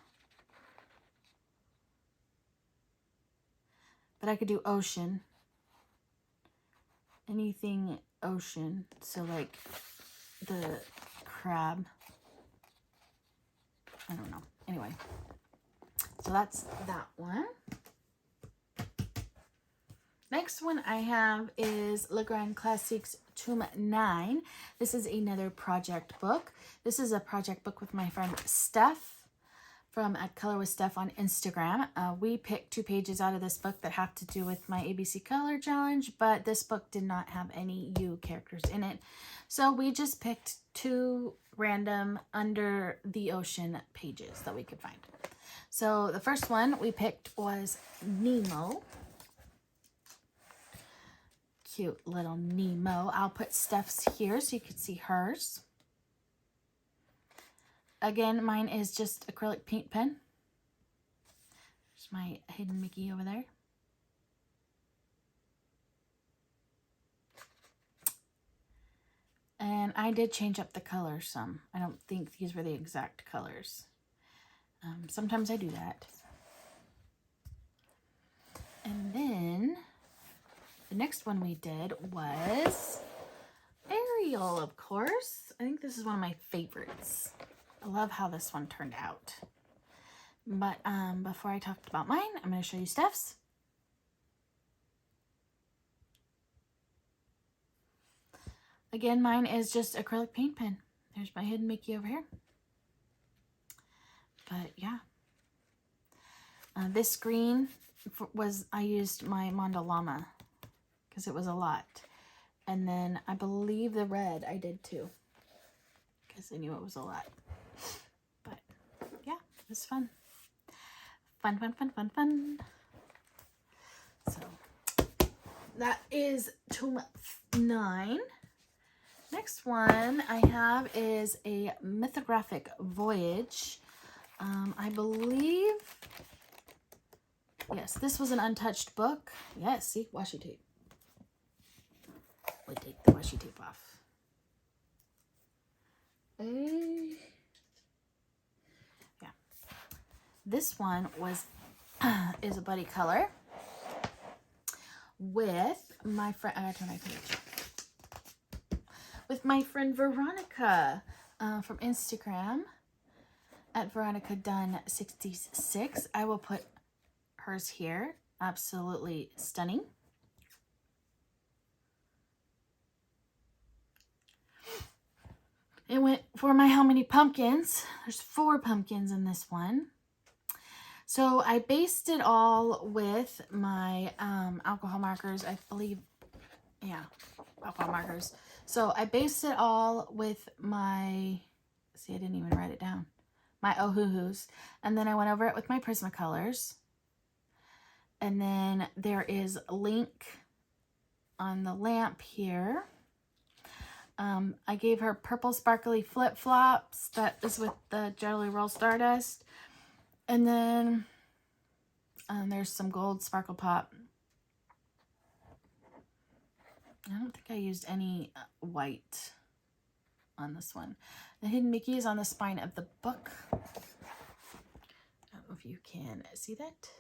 But I could do ocean. Anything ocean. So like the crab. I don't know. Anyway. So that's that one. Next one I have is Legrand Classics Tomb 9. This is another project book. This is a project book with my friend Steph from At Color with Steph on Instagram. We picked 2 pages out of this book that have to do with my ABC Color Challenge, but this book did not have any you characters in it. So we just picked 2 random under the ocean pages that we could find. So the first one we picked was Nemo. Cute little Nemo. I'll put Steph's here so you can see hers. Again, mine is just acrylic paint pen. There's my hidden Mickey over there. And I did change up the colors some. I don't think these were the exact colors. Sometimes I do that. And then the next one we did was Ariel, of course. I think this is one of my favorites. I love how this one turned out. But before I talk about mine, I'm going to show you Steph's. Again, mine is just acrylic paint pen. There's my hidden Mickey over here. But yeah. This green I used my Mondo Llama because it was a lot. And then I believe the red I did too because I knew it was a lot. But yeah, it was fun. Fun, fun, fun, fun, fun. So that is Tomb 9. Next one I have is a mythographic voyage. I believe, yes, this was an untouched book. Yes, see, washi tape. We take the washi tape off. Yeah. This one was is a buddy color with my friend. I gotta turn my page. With my friend Veronica from Instagram at Veronica Dunn 66. I will put hers here. Absolutely stunning. It went for my How Many Pumpkins. There's 4 pumpkins in this one. So I based it all with my alcohol markers, I believe. Yeah, alcohol markers. So I based it all with my, see, I didn't even write it down, my Ohuhus. And then I went over it with my Prismacolors. And then there is a link on the lamp here. I gave her purple sparkly flip-flops. That is with the Jelly Roll Stardust. And then there's some gold Sparkle Pop. I don't think I used any white on this one. The hidden Mickey is on the spine of the book. I don't know if you can see that.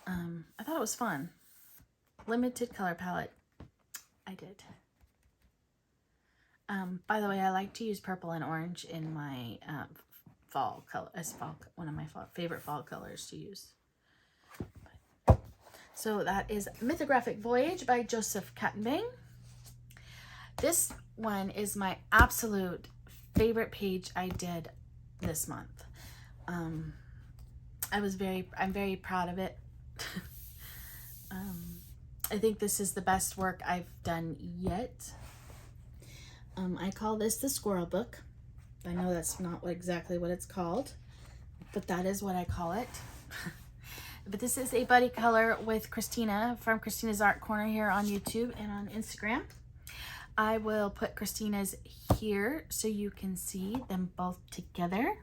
I thought it was fun. Limited color palette. I did. By the way, I like to use purple and orange in my fall color as one of my favorite fall colors to use. So that is Mythographic Voyage by Joseph Kattenbang. This one is my absolute favorite page I did this month. I'm very proud of it. I think this is the best work I've done yet. I call this the Squirrel Book. I know that's not exactly what it's called, but that is what I call it. But this is a buddy color with Christina from Christina's Art Corner here on YouTube and on Instagram. I will put Christina's here so you can see them both together.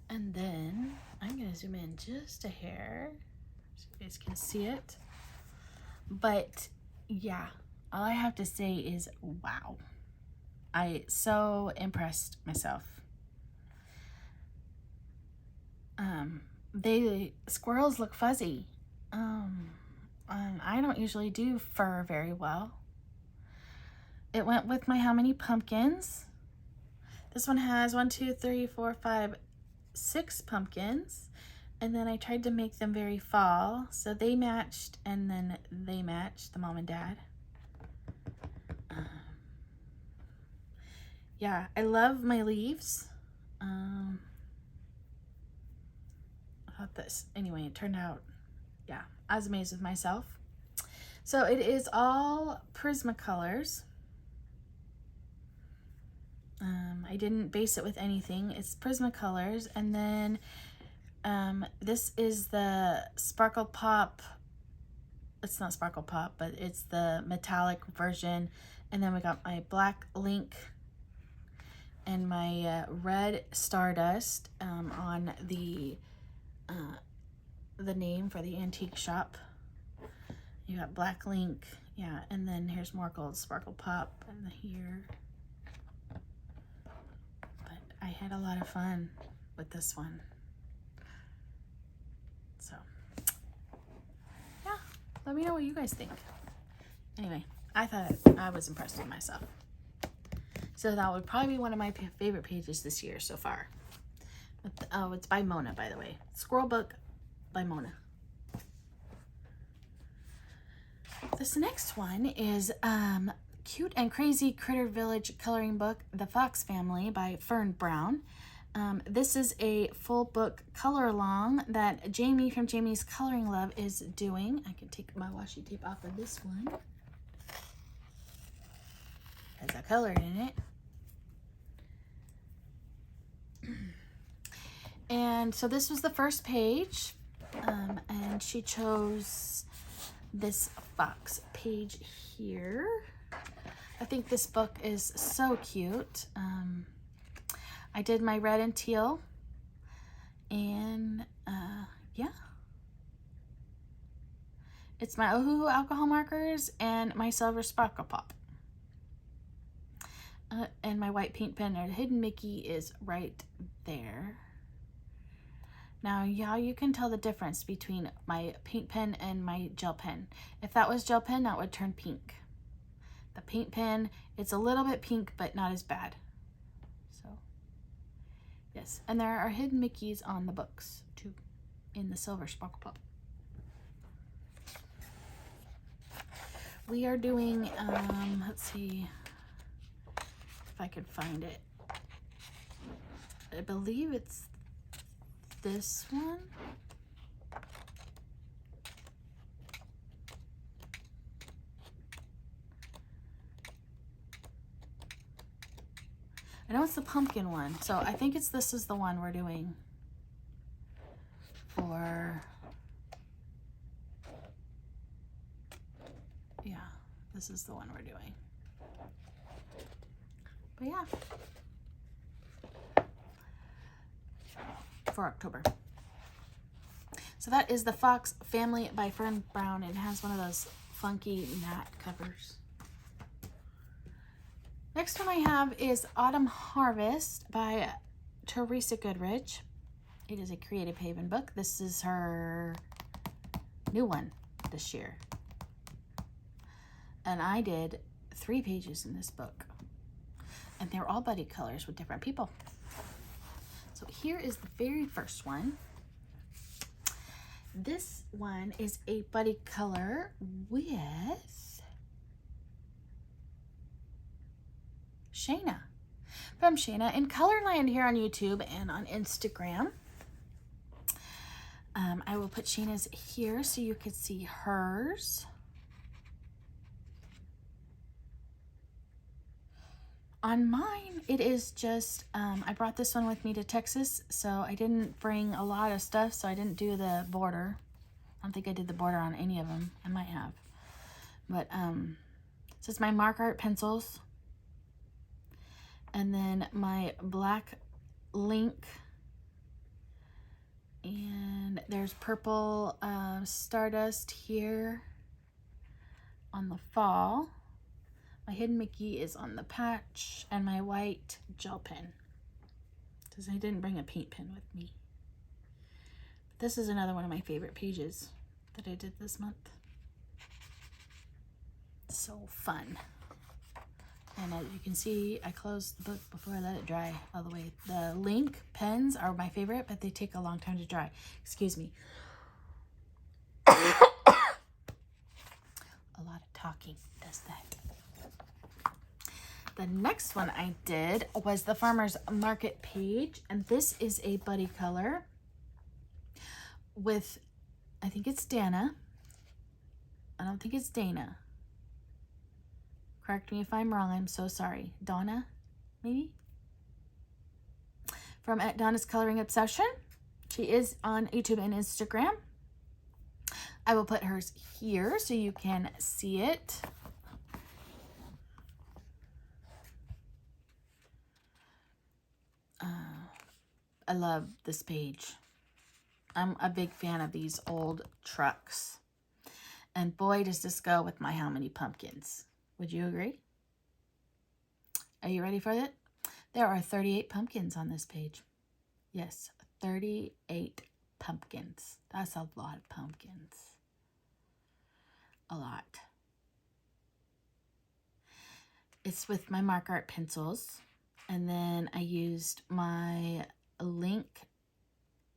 And then I'm going to zoom in just a hair so you guys can see it. But yeah, all I have to say is wow. I so impressed myself. Squirrels look fuzzy. I don't usually do fur very well. It went with my How Many Pumpkins. This one has 1, 2, 3, 4, 5, 6 pumpkins. And then I tried to make them very fall. So they matched, and then they matched, the mom and dad. Yeah, I love my leaves. I thought this, anyway, it turned out, yeah, I was amazed with myself. So it is all Prismacolors. I didn't base it with anything. It's Prismacolors. And then this is the Sparkle Pop. It's not Sparkle Pop, but it's the metallic version. And then we got my black link and my red Stardust on the name for the antique shop. You got Black Link, yeah, and then here's more gold sparkle pop and here. But I had a lot of fun with this one. So, yeah, let me know what you guys think. Anyway, I thought I was impressed with myself. So that would probably be one of my favorite pages this year so far. Oh, it's by Mona, by the way. Squirrel Book by Mona. This next one is Cute and Crazy Critter Village Coloring Book, The Fox Family by Fern Brown. This is a full book color along that Jamie from Jamie's Coloring Love is doing. I can take my washi tape off of this one. Has a color in it. And so this was the first page, and she chose this fox page here. I think this book is so cute. I did my red and teal, and yeah. It's my Ohuhu alcohol markers and my silver sparkle pop. And my white paint pen or Hidden Mickey is right there. Now, yeah, you can tell the difference between my paint pen and my gel pen. If that was gel pen, that would turn pink. The paint pen, it's a little bit pink, but not as bad. So, yes. And there are Hidden Mickeys on the books, too, in the silver sparkle pop. We are doing, let's see if I could find it. I believe it's this one. I know it's the pumpkin one, so I think this is the one we're doing for, yeah, this is the one we're doing. But yeah, for October. So that is The Fox Family by Fern Brown. It has one of those funky matte covers. Next one I have is Autumn Harvest by Teresa Goodrich. It is a Creative Haven book. This is her new one this year. And I did 3 pages in this book. And they're all buddy colors with different people. So here is the very first one. This one is a buddy color with Shayna. From Shayna in Colorland here on YouTube and on Instagram. I will put Shayna's here so you can see hers. On mine, it is just, I brought this one with me to Texas, so I didn't bring a lot of stuff, so I didn't do the border. I don't think I did the border on any of them. I might have. But, so it's my mark art pencils. And then my black link. And there's purple Stardust here on the fall. My Hidden Mickey is on the patch, and my white gel pen, because I didn't bring a paint pen with me. This is another one of my favorite pages that I did this month. So fun. And as you can see, I closed the book before I let it dry all the way. The Link pens are my favorite, but they take a long time to dry. Excuse me. A lot of talking does that. The next one I did was the Farmer's Market page, and this is a buddy color with, I think it's Dana. I don't think it's Dana. Correct me if I'm wrong, I'm so sorry. Donna, maybe? From at Donna's Coloring Obsession. She is on YouTube and Instagram. I will put hers here so you can see it. love this page. I'm a big fan of these old trucks. And boy, does this go with my How Many Pumpkins. Would you agree? Are you ready for it? There are 38 pumpkins on this page. Yes, 38 pumpkins. That's a lot of pumpkins. A lot. It's with my mark art pencils. And then I used my Link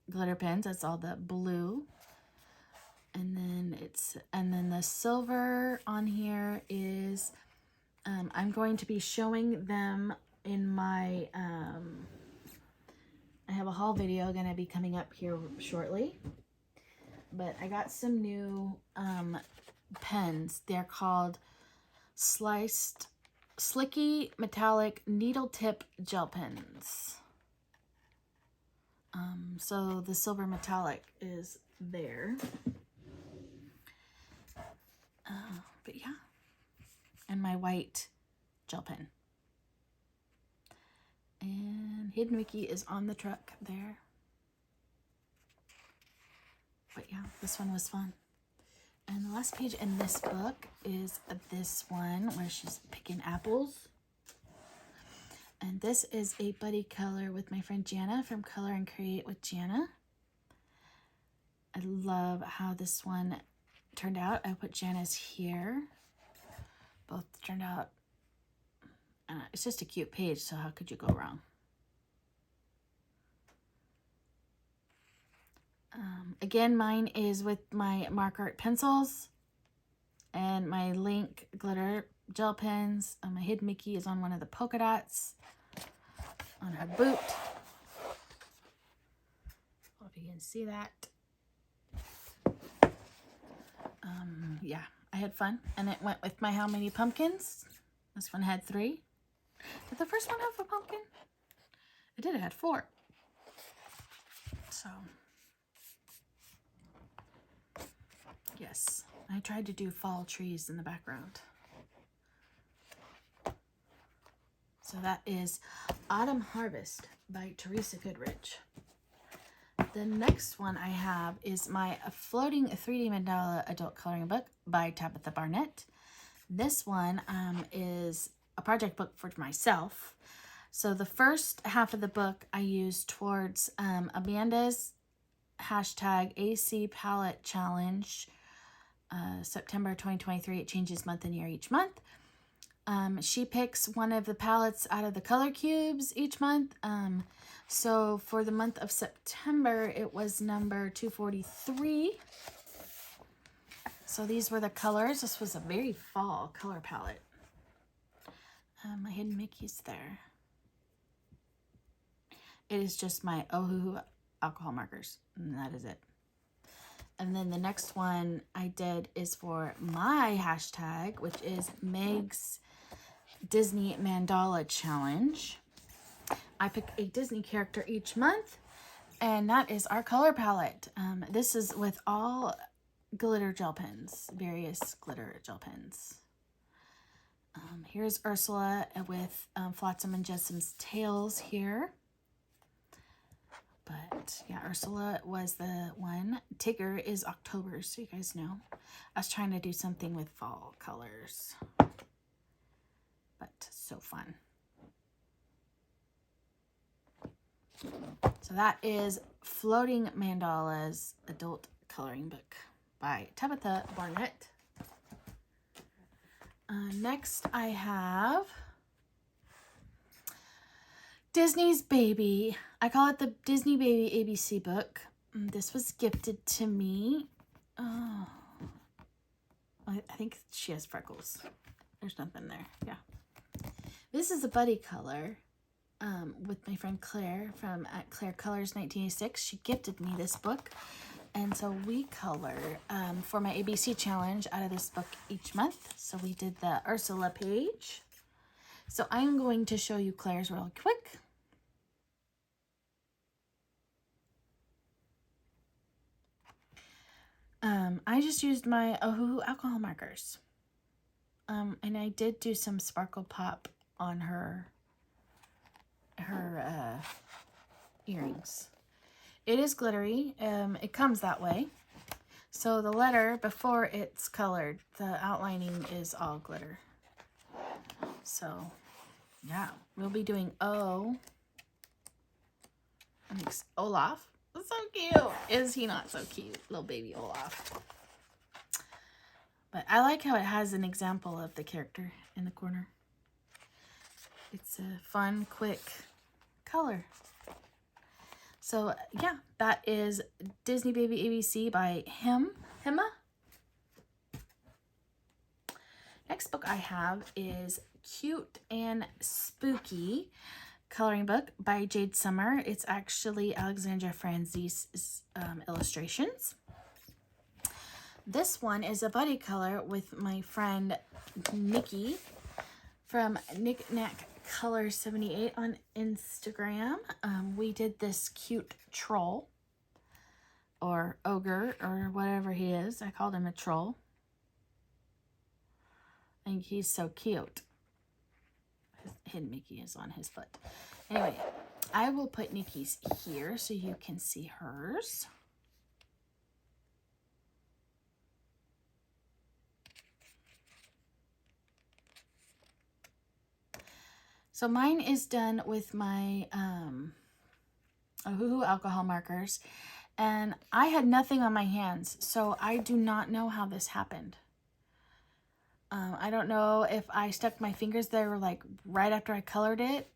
glitter pens. That's all the blue. And then the silver on here is, I'm going to be showing them in my, I have a haul video going to be coming up here shortly. But I got some new pens. They're called Slicky Metallic Needle Tip Gel Pens. So the silver metallic is there. But yeah. And my white gel pen. And Hidden Mickey is on the truck there. But yeah, this one was fun. And the last page in this book is this one where she's picking apples. And this is a buddy color with my friend Jana from Color and Create with Jana. I love how this one turned out. I put Jana's here. Both turned out, it's just a cute page, so how could you go wrong? Again, mine is with my mark art pencils and my Link glitter gel pens. My Hidden Mickey is on one of the polka dots on her boot. Hope you can see that. Yeah, I had fun, and it went with my How Many Pumpkins. This one had 3. Did the first one have a pumpkin? It did. It had 4. So, yes, I tried to do fall trees in the background. So that is Autumn Harvest by Teresa Goodrich. The next one I have is my Floating 3D Mandala Adult Coloring Book by Tabitha Barnett. This one is a project book for myself. So the first half of the book I used towards Amanda's hashtag AC Palette Challenge, September 2023. It changes month and year each month. She picks one of the palettes out of the color cubes each month. So for the month of September, it was number 243. So these were the colors. This was a very fall color palette. My Hidden Mickey's there. It is just my Ohuhu alcohol markers, and that is it. And then the next one I did is for my hashtag, which is Meg's Disney Mandala Challenge. I pick a Disney character each month, and that is our color palette. This is with all glitter gel pens, various glitter gel pens. Here's Ursula with Flotsam and Jessam's tails here. But yeah, Ursula was the one. Tigger is October, so you guys know. I was trying to do something with fall colors. But so fun. So that is Floating Mandalas Adult Coloring Book by Tabitha Barnett. Next I have Disney's Baby. I call it the Disney Baby ABC book. This was gifted to me. Oh, I think she has freckles. There's nothing there. Yeah. This is a buddy color with my friend Claire from at Claire Colors 1986. She gifted me this book. And so we color for my ABC challenge out of this book each month. So we did the Ursula page. So I'm going to show you Claire's real quick. I just used my Ohuhu alcohol markers. And I did do some sparkle pop on her earrings. It is glittery. It comes that way. So the letter, before it's colored, the outlining is all glitter. So, yeah, we'll be doing O. Olaf. That's so cute. Is he not so cute? Little baby Olaf. But I like how it has an example of the character in the corner. It's a fun, quick color. So, yeah, that is Disney Baby ABC by Hema. Next book I have is Cute and Spooky coloring book by Jade Summer. It's actually Alexandra Franzis's illustrations. This one is a buddy color with my friend Nikki from Knick Knack Color 78 on Instagram. We did this cute troll or ogre or whatever he is. I called him a troll. I think he's so cute. Hidden Mickey is on his foot. Anyway, I will put Nikki's here so you can see hers. So mine is done with my Ohuhu alcohol markers, and I had nothing on my hands, so I do not know how this happened. I don't know if I stuck my fingers there like right after I colored it,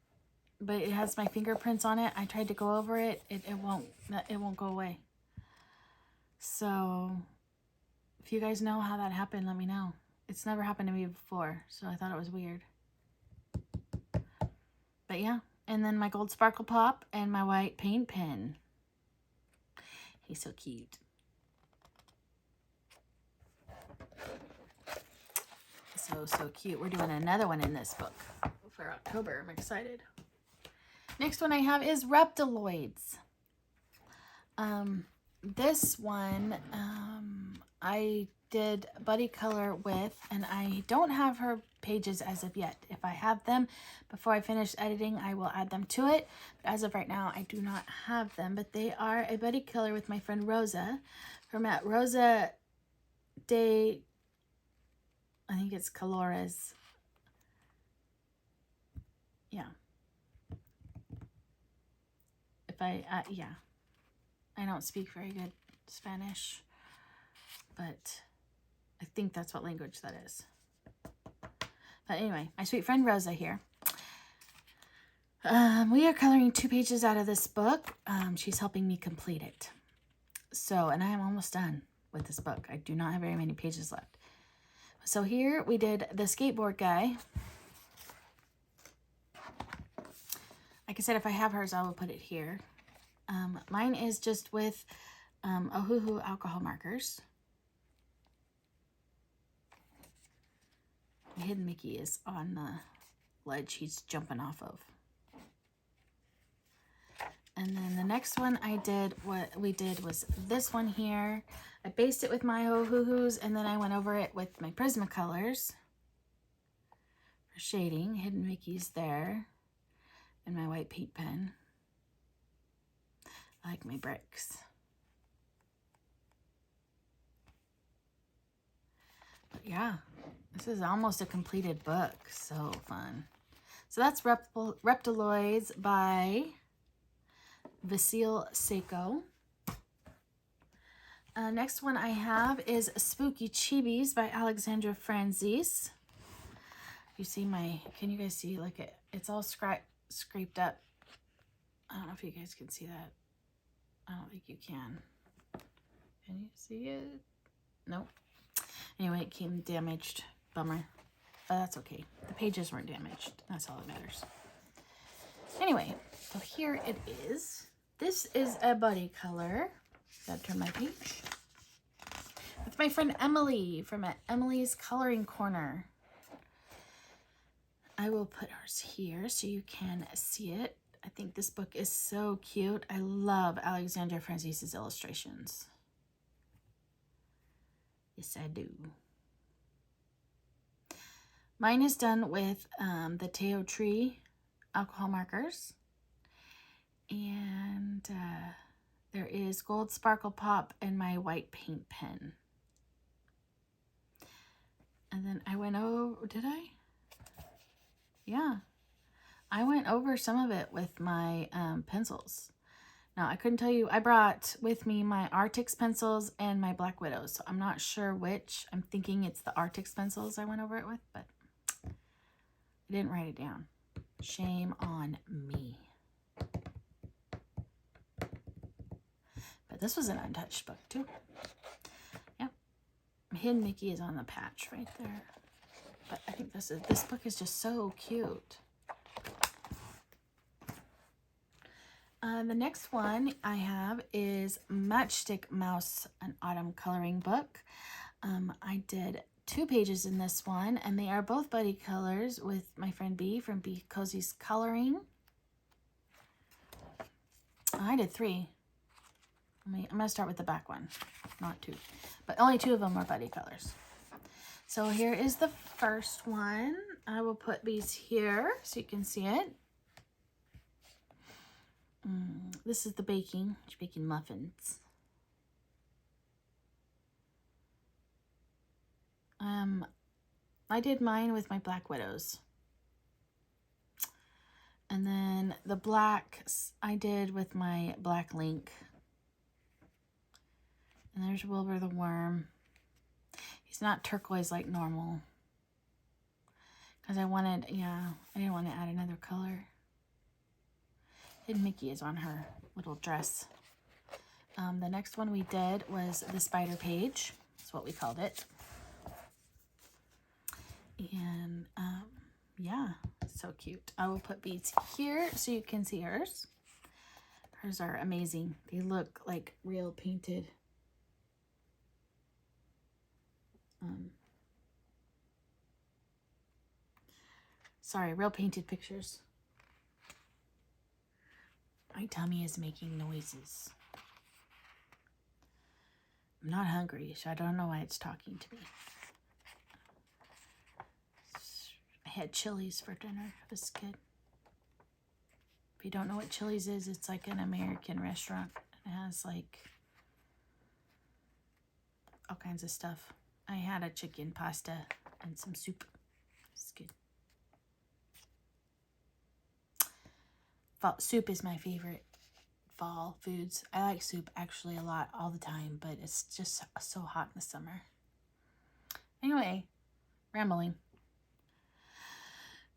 but it has my fingerprints on it. I tried to go over it. It won't go away. So if you guys know how that happened, let me know. It's never happened to me before, so I thought it was weird. But yeah, and then my gold sparkle pop and my white paint pen. He's so cute. So cute. We're doing another one in this book for October. I'm excited. Next one I have is Reptiloids. This one I did buddy color with, and I don't have her pages as of yet. If I have them before I finish editing, I will add them to it. But as of right now, I do not have them. But they are a buddy color with my friend Rosa from at Rosa de, I think it's Colores. Yeah. Yeah. I don't speak very good Spanish, but I think that's what language that is. But anyway, my sweet friend Rosa here. We are coloring 2 pages out of this book. She's helping me complete it. So, and I am almost done with this book. I do not have very many pages left. So here we did the skateboard guy. Like I said, if I have hers, I will put it here. Mine is just with Ohuhu alcohol markers. Hidden Mickey is on the ledge he's jumping off of. And then the next one I did, what we did was this one here. I based it with my Ohuhus, and then I went over it with my Prismacolors for shading. Hidden Mickey's there. And my white paint pen. I like my bricks. But yeah, this is almost a completed book. So fun. So that's Reptiloids by Vasile Seiko. Next one I have is Spooky Chibis by Alexandra Franzis. You see my, can you guys see, like it's all scraped up. I don't know if you guys can see that. I don't think you can. Can you see it? Nope. Anyway, it came damaged. Bummer. But that's okay. The pages weren't damaged. That's all that matters. Anyway, so here it is. This is a buddy color. Gotta turn my page. With my friend Emily from Emily's Coloring Corner. I will put hers here so you can see it. I think this book is so cute. I love Alexandra Franzis's illustrations. Yes, I do. Mine is done with the Teo Tree alcohol markers. And there is Gold Sparkle Pop and my white paint pen. And then I went over, did I? Yeah. I went over some of it with my pencils. Now, I couldn't tell you, I brought with me my Artix pencils and my Black Widows, so I'm not sure which. I'm thinking it's the Artix pencils I went over it with, but I didn't write it down. Shame on me. But this was an untouched book, too. Yep. Hidden Mickey is on the patch right there. But I think this book is just so cute. The next one I have is Matchstick Mouse, an autumn coloring book. I did 2 pages in this one, and they are both buddy colors with my friend B from B Cozy's Coloring. I did 3. I'm going to start with the back one, not 2. But only 2 of them are buddy colors. So here is the first one. I will put these here so you can see it. This is the baking. She's baking muffins. I did mine with my Black Widows. And then the blacks I did with my Black Link. And there's Wilbur the Worm. He's not turquoise like normal. Because I didn't want to add another color. Hidden Mickey is on her little dress. The next one we did was the spider page. That's what we called it. And yeah, so cute. I will put beads here so you can see hers. Hers are amazing. They look like real painted. Sorry, real painted pictures. My tummy is making noises. I'm not hungry, so I don't know why it's talking to me. I had Chili's for dinner. It was good. If you don't know what Chili's is, it's like an American restaurant. It has like all kinds of stuff. I had a chicken pasta and some soup. It's good. Soup is my favorite fall foods. I like soup actually a lot all the time, but it's just so hot in the summer. Anyway, rambling.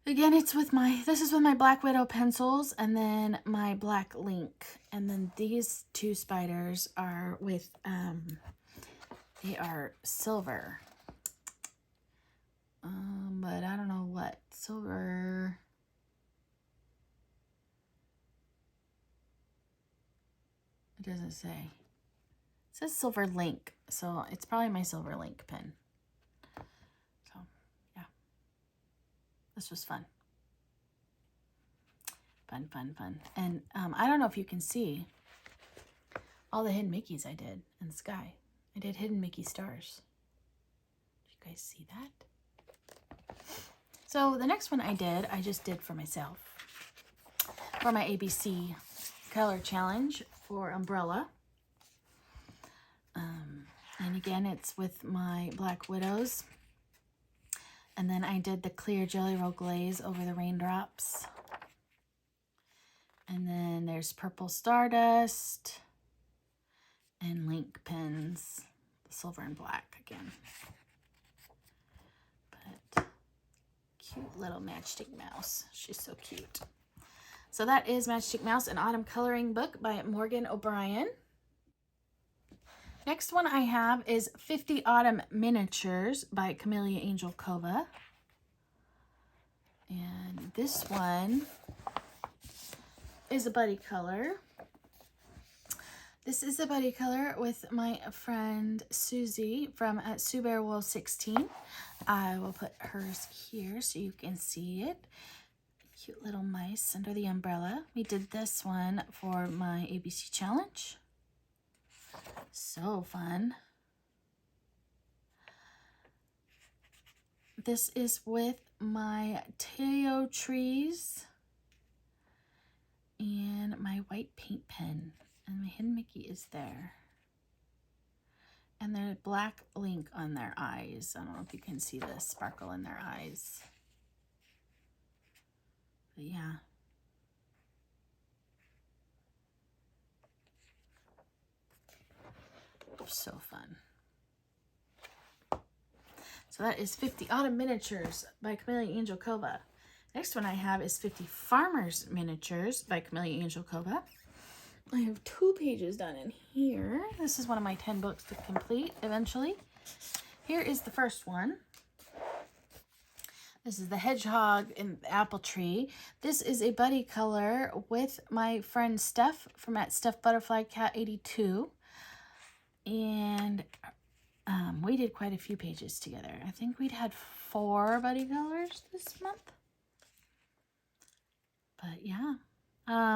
Again, this is with my Black Widow pencils and then my Black Link. And then these 2 spiders are with, they are silver. But I don't know what. Silver. It doesn't say. It says Silver Link, so it's probably my Silver Link pen. So, yeah. This was fun. Fun, fun, fun. And I don't know if you can see all the Hidden Mickeys I did in the sky. I did Hidden Mickey stars. Did you guys see that? So the next one I just did for myself. For my ABC color challenge for Umbrella. And again, it's with my Black Widows. And then I did the clear Jelly Roll glaze over the raindrops. And then there's Purple Stardust and Link pens, silver and black again. But cute little Matchstick Mouse. She's so cute. So that is Matchstick Mouse, an autumn coloring book by Morgan O'Brien. Next one I have is 50 Autumn Miniatures by Camellia Angel Kova. And this one is a buddy color. This is a buddy color with my friend Susie from Sue Bear Wool 16. I will put hers here so you can see it. Cute little mice under the umbrella. We did this one for my ABC challenge. So fun. This is with my Teo trees. and my white paint pen. And my hidden Mickey is there. And there's black ink on their eyes. I don't know if you can see the sparkle in their eyes. But yeah. So fun. So that is 50 Autumn Miniatures by Camellia Angel Cova. Next one I have is 50 Farmers Miniatures by Camellia Angel Cova. I have 2 pages done in here. This is one of my 10 books to complete eventually. Here is the first one. This is the Hedgehog and the Apple Tree. This is a buddy color with my friend Steph from at Steph Butterfly Cat 82. And we did quite a few pages together. I think we'd had 4 buddy colors this month. But yeah.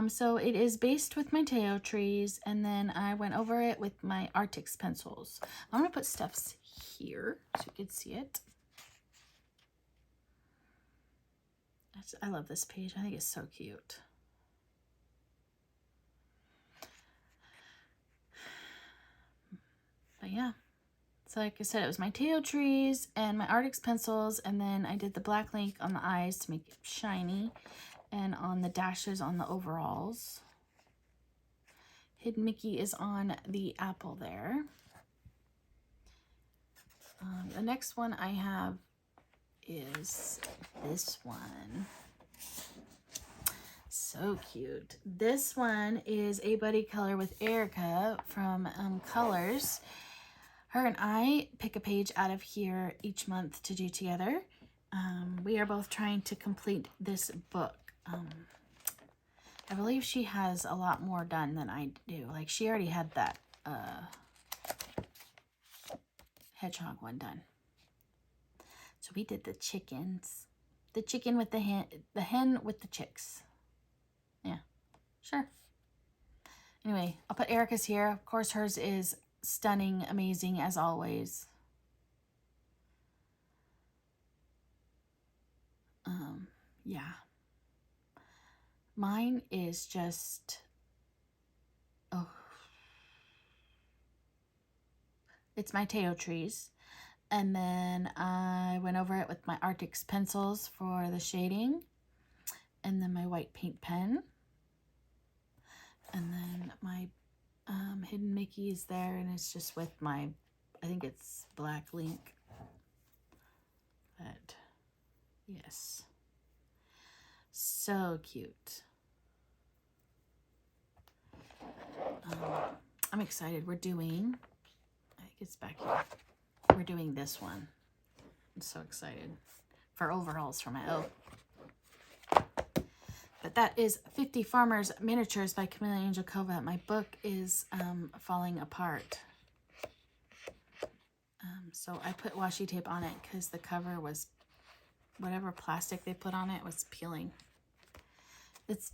So it is based with my Teo trees, and then I went over it with my Arctics pencils. I'm going to put Steph's here so you can see it. I love this page. I think it's so cute. But yeah. So like I said, it was my Teo trees and my Arctics pencils, and then I did the black ink on the eyes to make it shiny, and on the dashes on the overalls. Hidden Mickey is on the apple there. The next one I have is this one. So cute. This one is a buddy color with Erica from Colors. Her and I pick a page out of here each month to do together. We are both trying to complete this book. I believe she has a lot more done than I do. Like, she already had that hedgehog one done. So we did the chickens. The chicken with the hen with the chicks. Yeah, sure. Anyway, I'll put Erica's here. Of course, hers is stunning, amazing as always. Yeah. Mine is just, oh. It's my Teo trees. And then I went over it with my Arctics pencils for the shading. And then my white paint pen. And then my Hidden Mickey is there, and it's just with my, I think it's black ink. But yes. So cute. I'm excited. We're doing, I think it's back here. We're doing this one. I'm so excited for overalls for my But that is 50 Farmers Miniatures by Camellia Angel Cova. My book is falling apart. So I put washi tape on it because the cover was, whatever plastic they put on it was peeling. It's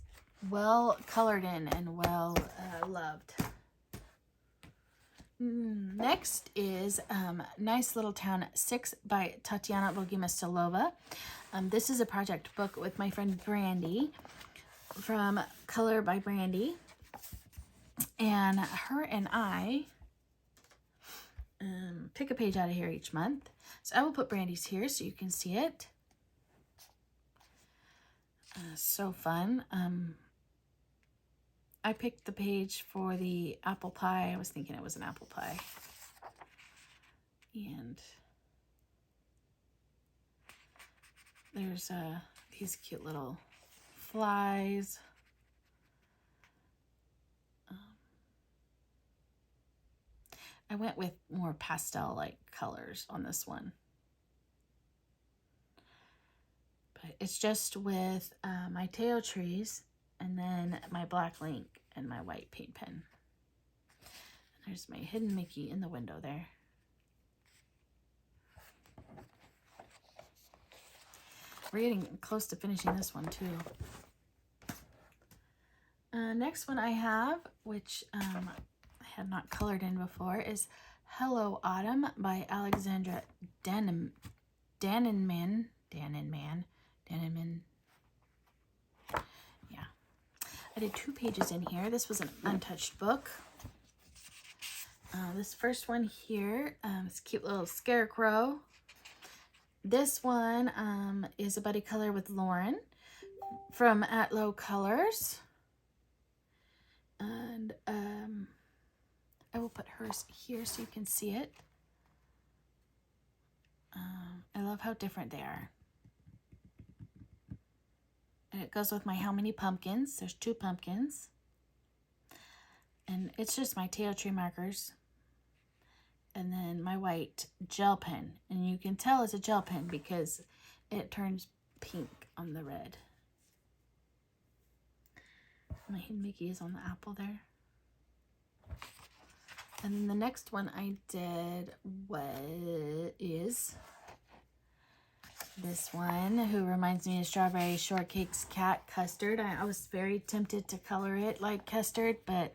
well colored in and well loved. Next is Nice Little Town 6 by Tatiana Logima-Stilova. This is a project book with my friend Brandy from Color by Brandy. And her and I pick a page out of here each month. So I will put Brandy's here so you can see it. So fun. I picked the page for the apple pie. I was thinking it was an apple pie. And there's these cute little flies. I went with more pastel-like colors on this one. But it's just with my Teo trees, and then my black ink and my white paint pen. And there's my Hidden Mickey in the window there. We're getting close to finishing this one too. Next one I have, which I had not colored in before, is Hello Autumn by Alexandra Dannenman. Yeah. I did 2 pages in here. This was an untouched book. This first one here is a cute little scarecrow. This one is a buddy color with Lauren from At Low Colors. And I will put hers here so you can see it. I love how different they are. And it goes with my How Many Pumpkins. There's 2 pumpkins. And it's just my Teo Tree markers. And then my white gel pen. And you can tell it's a gel pen because it turns pink on the red. My Hidden Mickey is on the apple there. And then the next one I did is this one, who reminds me of Strawberry Shortcake's Cat Custard. I was very tempted to color it like custard, but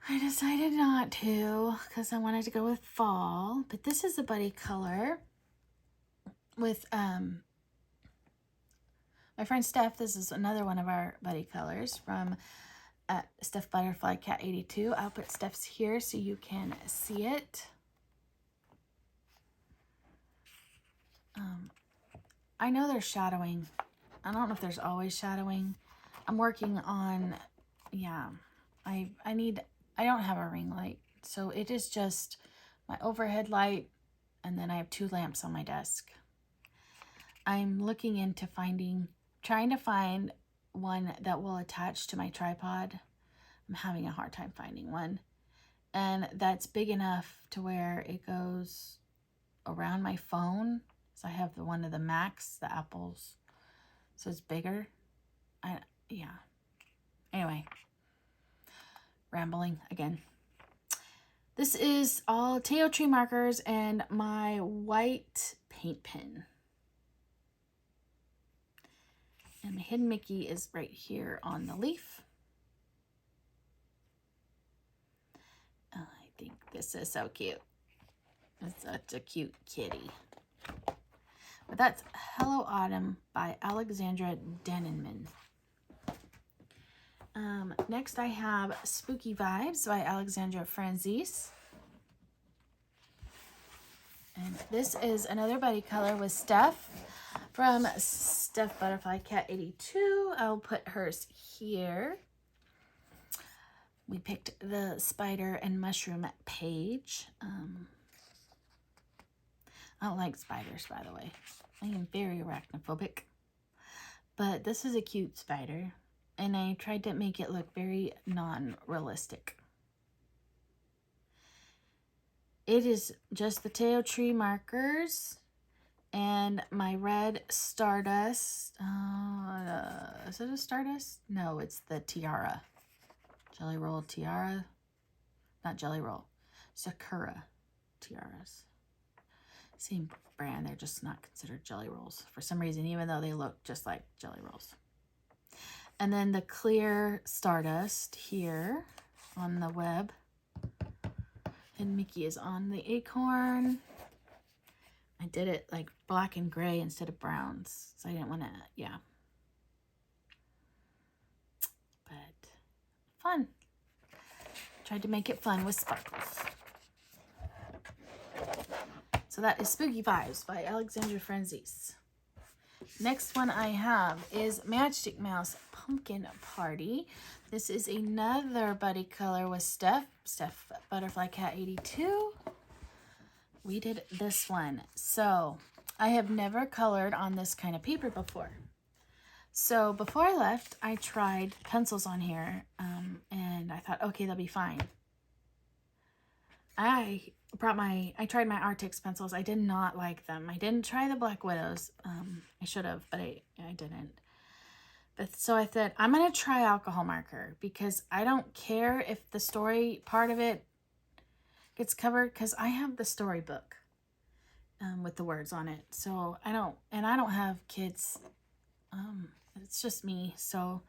I decided not to because I wanted to go with fall. But this is a buddy color with my friend Steph. This is another one of our buddy colors from Steph Butterfly Cat 82. I'll put Steph's here so you can see it. I know there's shadowing. I don't know if there's always shadowing. I'm working on, yeah, I don't have a ring light. So it is just my overhead light, and then I have 2 lamps on my desk. I'm looking into trying to find one that will attach to my tripod. I'm having a hard time finding one. And that's big enough to where it goes around my phone. So I have one of the Macs, the Apples. So it's bigger. Yeah. Anyway. Rambling again. This is all Teo Tree markers and my white paint pen. And my Hidden Mickey is right here on the leaf. I think this is so cute. It's such a cute kitty. But that's Hello Autumn by Alexandra Denenman. Next I have Spooky Vibes by Alexandra Franzese. And this is another buddy color with Steph from Steph Butterfly Cat 82. I'll put hers here. We picked the spider and mushroom page. I don't like spiders, by the way. I am very arachnophobic. But this is a cute spider. And I tried to make it look very non-realistic. It is just the Teo Tree markers and my red Stardust. Is it a Stardust? No, it's the Tiara. Jelly Roll Tiara. Not Jelly Roll. Sakura tiaras. Same brand. They're just not considered jelly rolls for some reason, even though they look just like jelly rolls. And then the clear Stardust here on the web. And Mickey is on the acorn. I did it like black and gray instead of browns. So I didn't want to, yeah. But fun. Tried to make it fun with sparkles. So that is Spooky Vibes by Alexandra Franzese. Next one I have is Matchstick Mouse Pumpkin Party. This is another buddy color with Steph Butterfly Cat 82. We did this one. So I have never colored on this kind of paper before. So before I left, I tried pencils on here, and I thought, okay, they'll be fine. I tried my Artix pencils. I did not like them. I didn't try the Black Widows. I should have, but I didn't. But so I said, I'm going to try alcohol marker because I don't care if the story part of it gets covered because I have the storybook with the words on it. So I don't have kids. It's just me. So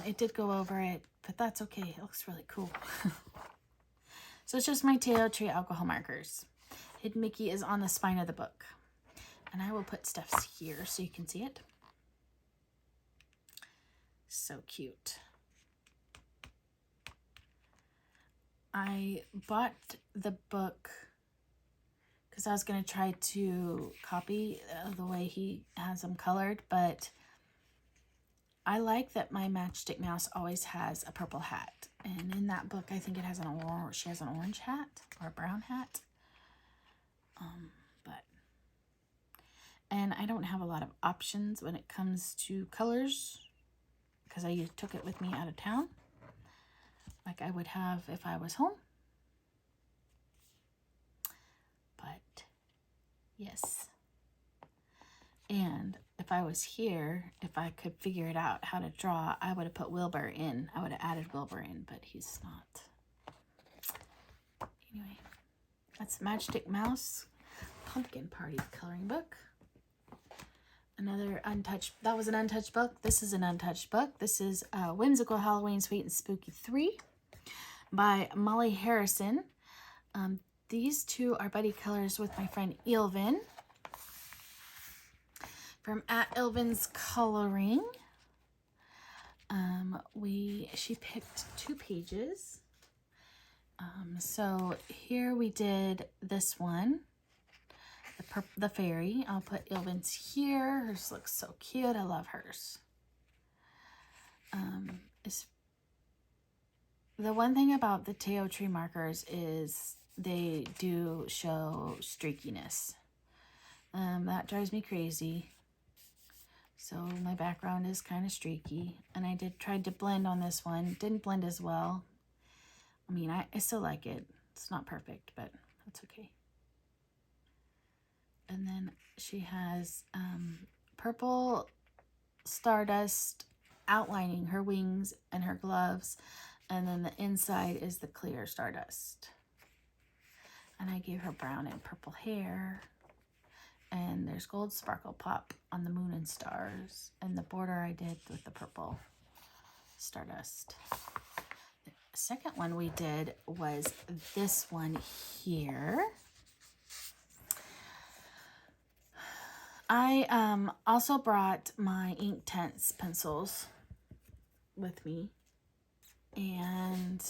it did go over it, but that's okay. It looks really cool. So it's just my Teo Tree alcohol markers. Hidden Mickey is on the spine of the book. And I will put Steph's here so you can see it. so cute. I bought the book because I was going to try to copy the way he has them colored, but I like that my Matchstick Mouse always has a purple hat. And in that book, I think it has she has an orange hat or a brown hat. And I don't have a lot of options when it comes to colors because I took it with me out of town, like I would have if I was home. But yes. And if I was here, if I could figure it out how to draw, I would have put Wilbur in. I would have added Wilbur in, but he's not. Anyway, that's Matchstick Mouse Pumpkin Party coloring book. Another untouched, that was an untouched book. This is an untouched book. This is Whimsical Halloween Sweet and Spooky 3 by Molly Harrison. These two are buddy colors with my friend Ilvin from @Ilvin's Coloring. She picked 2 pages. So here we did this one, the fairy. I'll put Ilvin's here. Hers looks so cute. I love hers. The one thing about the Teo Tree markers is they do show streakiness. That drives me crazy. So my background is kind of streaky. And I tried to blend on this one. Didn't blend as well. I mean, I still like it. It's not perfect, but that's okay. And then she has purple stardust outlining her wings and her gloves. And then the inside is the clear stardust. And I gave her brown and purple hair. And there's gold sparkle pop on the moon and stars. And the border I did with the purple stardust. The second one we did was this one here. I also brought my Inktense pencils with me. And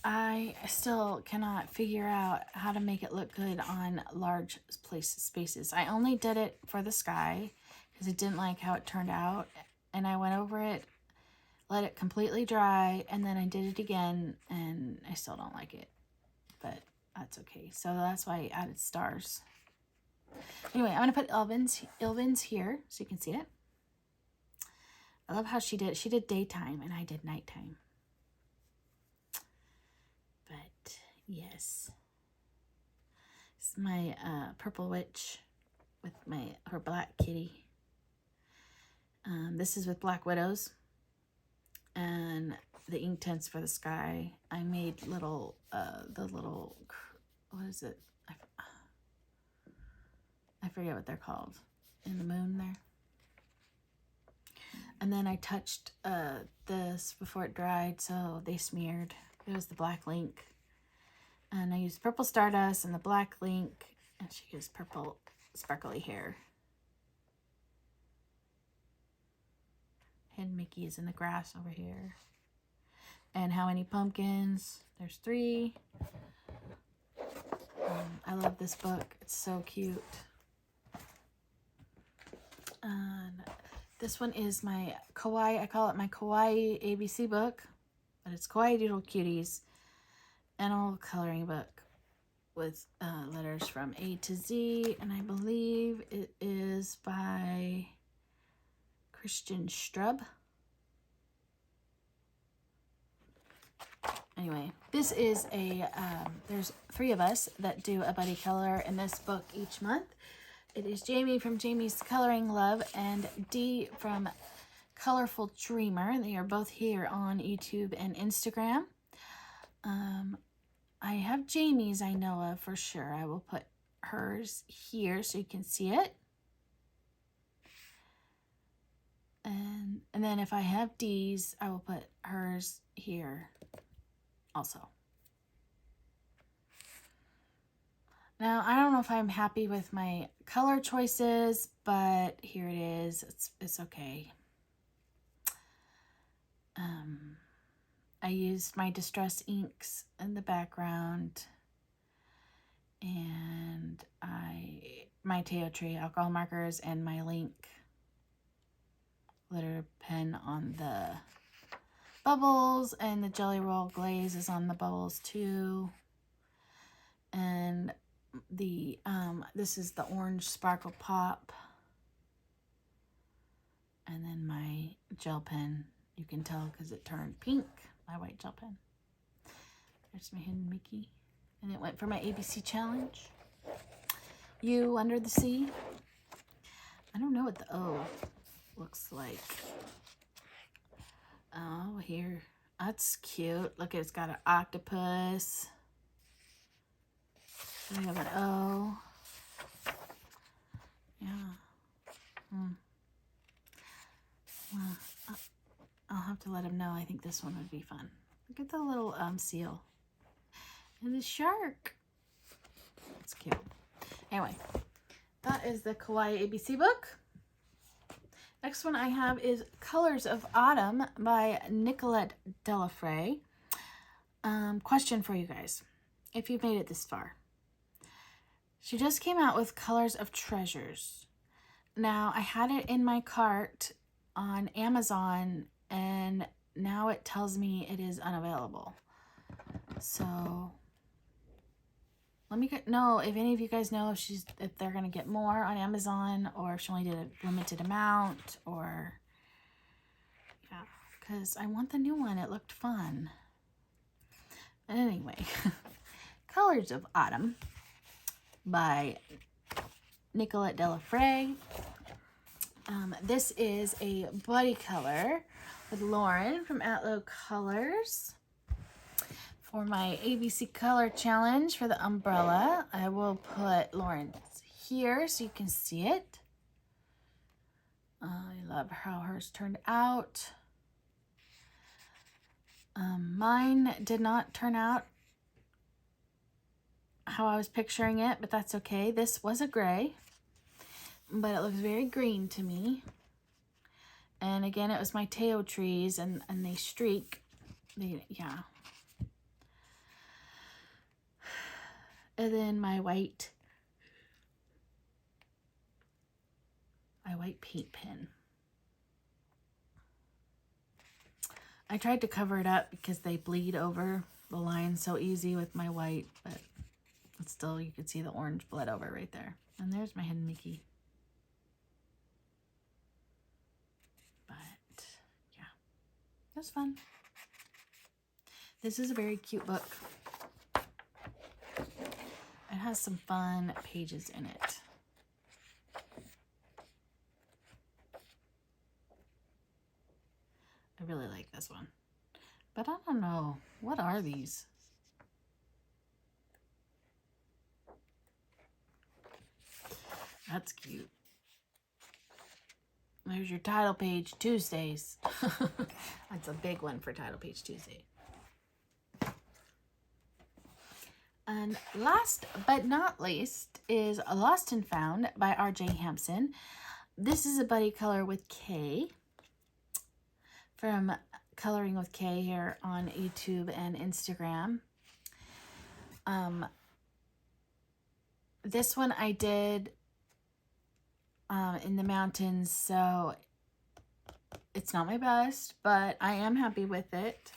I still cannot figure out how to make it look good on large spaces. I only did it for the sky because I didn't like how it turned out. And I went over it, let it completely dry, and then I did it again, and I still don't like it. But that's okay. So that's why I added stars. Anyway, I'm going to put Ilvin's here so you can see it. I love how she did daytime and I did nighttime. But yes, it's my purple witch with her black kitty. This is with black widows, and the Inktense for the sky. I made the little what is it? I forget what they're called in the moon there. And then I touched this before it dried, so they smeared. It was the black link. And I used purple stardust and the black link, and she used purple sparkly hair. Hidden Mickey is in the grass over here. And how many pumpkins? There's 3. I love this book. It's so cute. And this one is my Kawaii, I call it my Kawaii ABC book, but it's Kawaii Doodle Cuties animal coloring book with letters from A to Z, and I believe it is by Christian Strub. Anyway, this is there's 3 of us that do a buddy color in this book each month. It is Jamie from Jamie's Coloring Love and Dee from Colorful Dreamer. They are both here on YouTube and Instagram. I have Jamie's I know of for sure. I will put hers here so you can see it. And then if I have Dee's, I will put hers here also. Now, I don't know if I'm happy with my color choices, but here it is. It's okay. I used my Distress inks in the background, and my Teo Tree alcohol markers and my Link glitter pen on the bubbles, and the Jelly Roll glaze is on the bubbles too. And the this is the orange Sparkle Pop, and then my gel pen, you can tell because it turned pink, my white gel pen. There's my hidden Mickey, and it went for my ABC challenge. You Under the Sea. I don't know what the O looks like. Oh, here. That's cute. Look, it's got an octopus. We have an O. Yeah. Well, I'll have to let him know. I think this one would be fun. Look at the little seal. And the shark. It's cute. Anyway, that is the Kawaii ABC book. Next one I have is Colors of Autumn by Nicolette Delafray. Question for you guys, if you've made it this far. She just came out with Colors of Treasures. Now, I had it in my cart on Amazon, and now it tells me it is unavailable. So let me know if any of you guys know if they're gonna get more on Amazon, or if she only did a limited amount, or yeah, because I want the new one. It looked fun. Anyway, Colors of Autumn by Nicolette Delafray. This is a buddy color with Lauren from Atlo Colors. For my ABC Color Challenge for the umbrella, I will put Lauren's here so you can see it. I love how hers turned out. Mine did not turn out how I was picturing it, but that's okay. This was a gray, but it looks very green to me. And again, it was my Teo trees, and they streak. Yeah. And then my white paint pen. I tried to cover it up because they bleed over the line so easy with my white, but still you could see the orange bled over right there. And there's my hidden Mickey. But yeah, it was fun. This is a very cute book. It has some fun pages in it. I really like this one. But I don't know. What are these? That's cute. There's your title page Tuesdays. That's a big one for title page Tuesday. And last but not least is Lost and Found by R.J. Hampson. This is a buddy color with Kay from Coloring with Kay here on YouTube and Instagram. This one I did in the mountains, so it's not my best, but I am happy with it.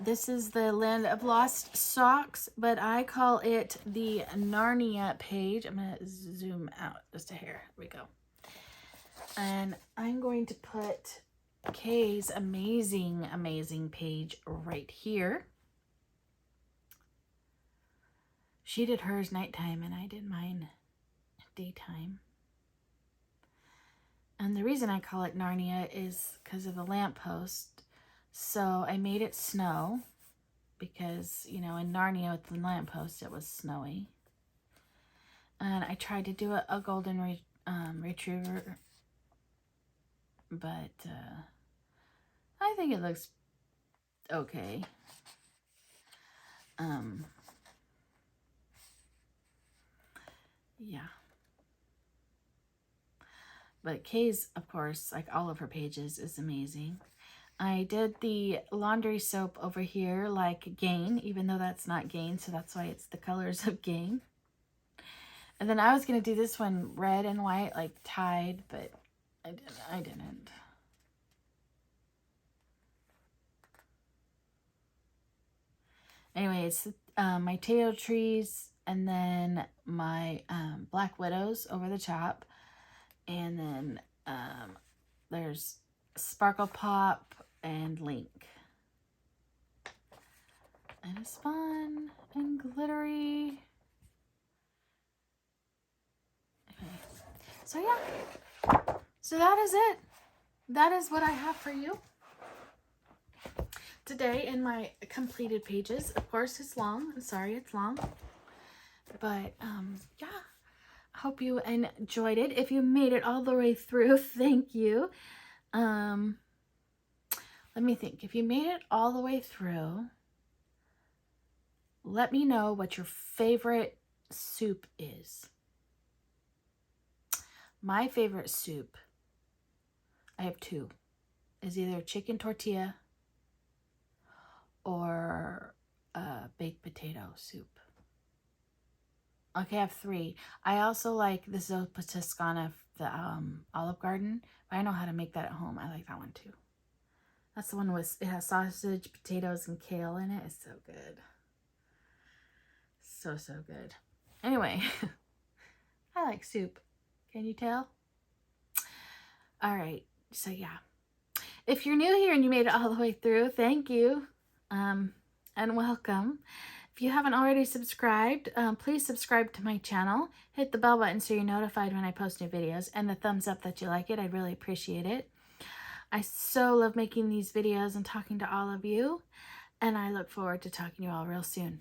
This is the Land of Lost Socks, but I call it the Narnia page. I'm going to zoom out just a hair. Here we go. And I'm going to put Kay's amazing, amazing page right here. She did hers nighttime, and I did mine daytime. And the reason I call it Narnia is because of the lamppost. So I made it snow because, you know, in Narnia with the lamppost, it was snowy. And I tried to do a golden retriever, but I think it looks okay. Yeah. But Kay's, of course, like all of her pages, is amazing. I did the laundry soap over here like Gain, even though that's not Gain, so that's why it's the colors of Gain. And then I was going to do this one red and white like Tide, but I didn't. Anyways, my potato trees, and then my Black Widows over the top. And then there's Sparkle Pop and Link. And it's fun and glittery. Okay. So yeah. So that is it. That is what I have for you today in my completed pages. Of course, it's long. I'm sorry it's long. But yeah. I hope you enjoyed it. If you made it all the way through, thank you. Let me think. If you made it all the way through, let me know what your favorite soup is. My favorite soup, I have two, is either chicken tortilla or baked potato soup. Okay, I have three. I also like the Zuppa Toscana, the Olive Garden. But I know how to make that at home. I like that one too. That's the one with, it has sausage, potatoes, and kale in it. It's so good. So, so good. Anyway, I like soup. Can you tell? All right. So, yeah. If you're new here and you made it all the way through, thank you. And welcome. If you haven't already subscribed, please subscribe to my channel. Hit the bell button so you're notified when I post new videos, and the thumbs up that you like it. I'd really appreciate it. I so love making these videos and talking to all of you, and I look forward to talking to you all real soon.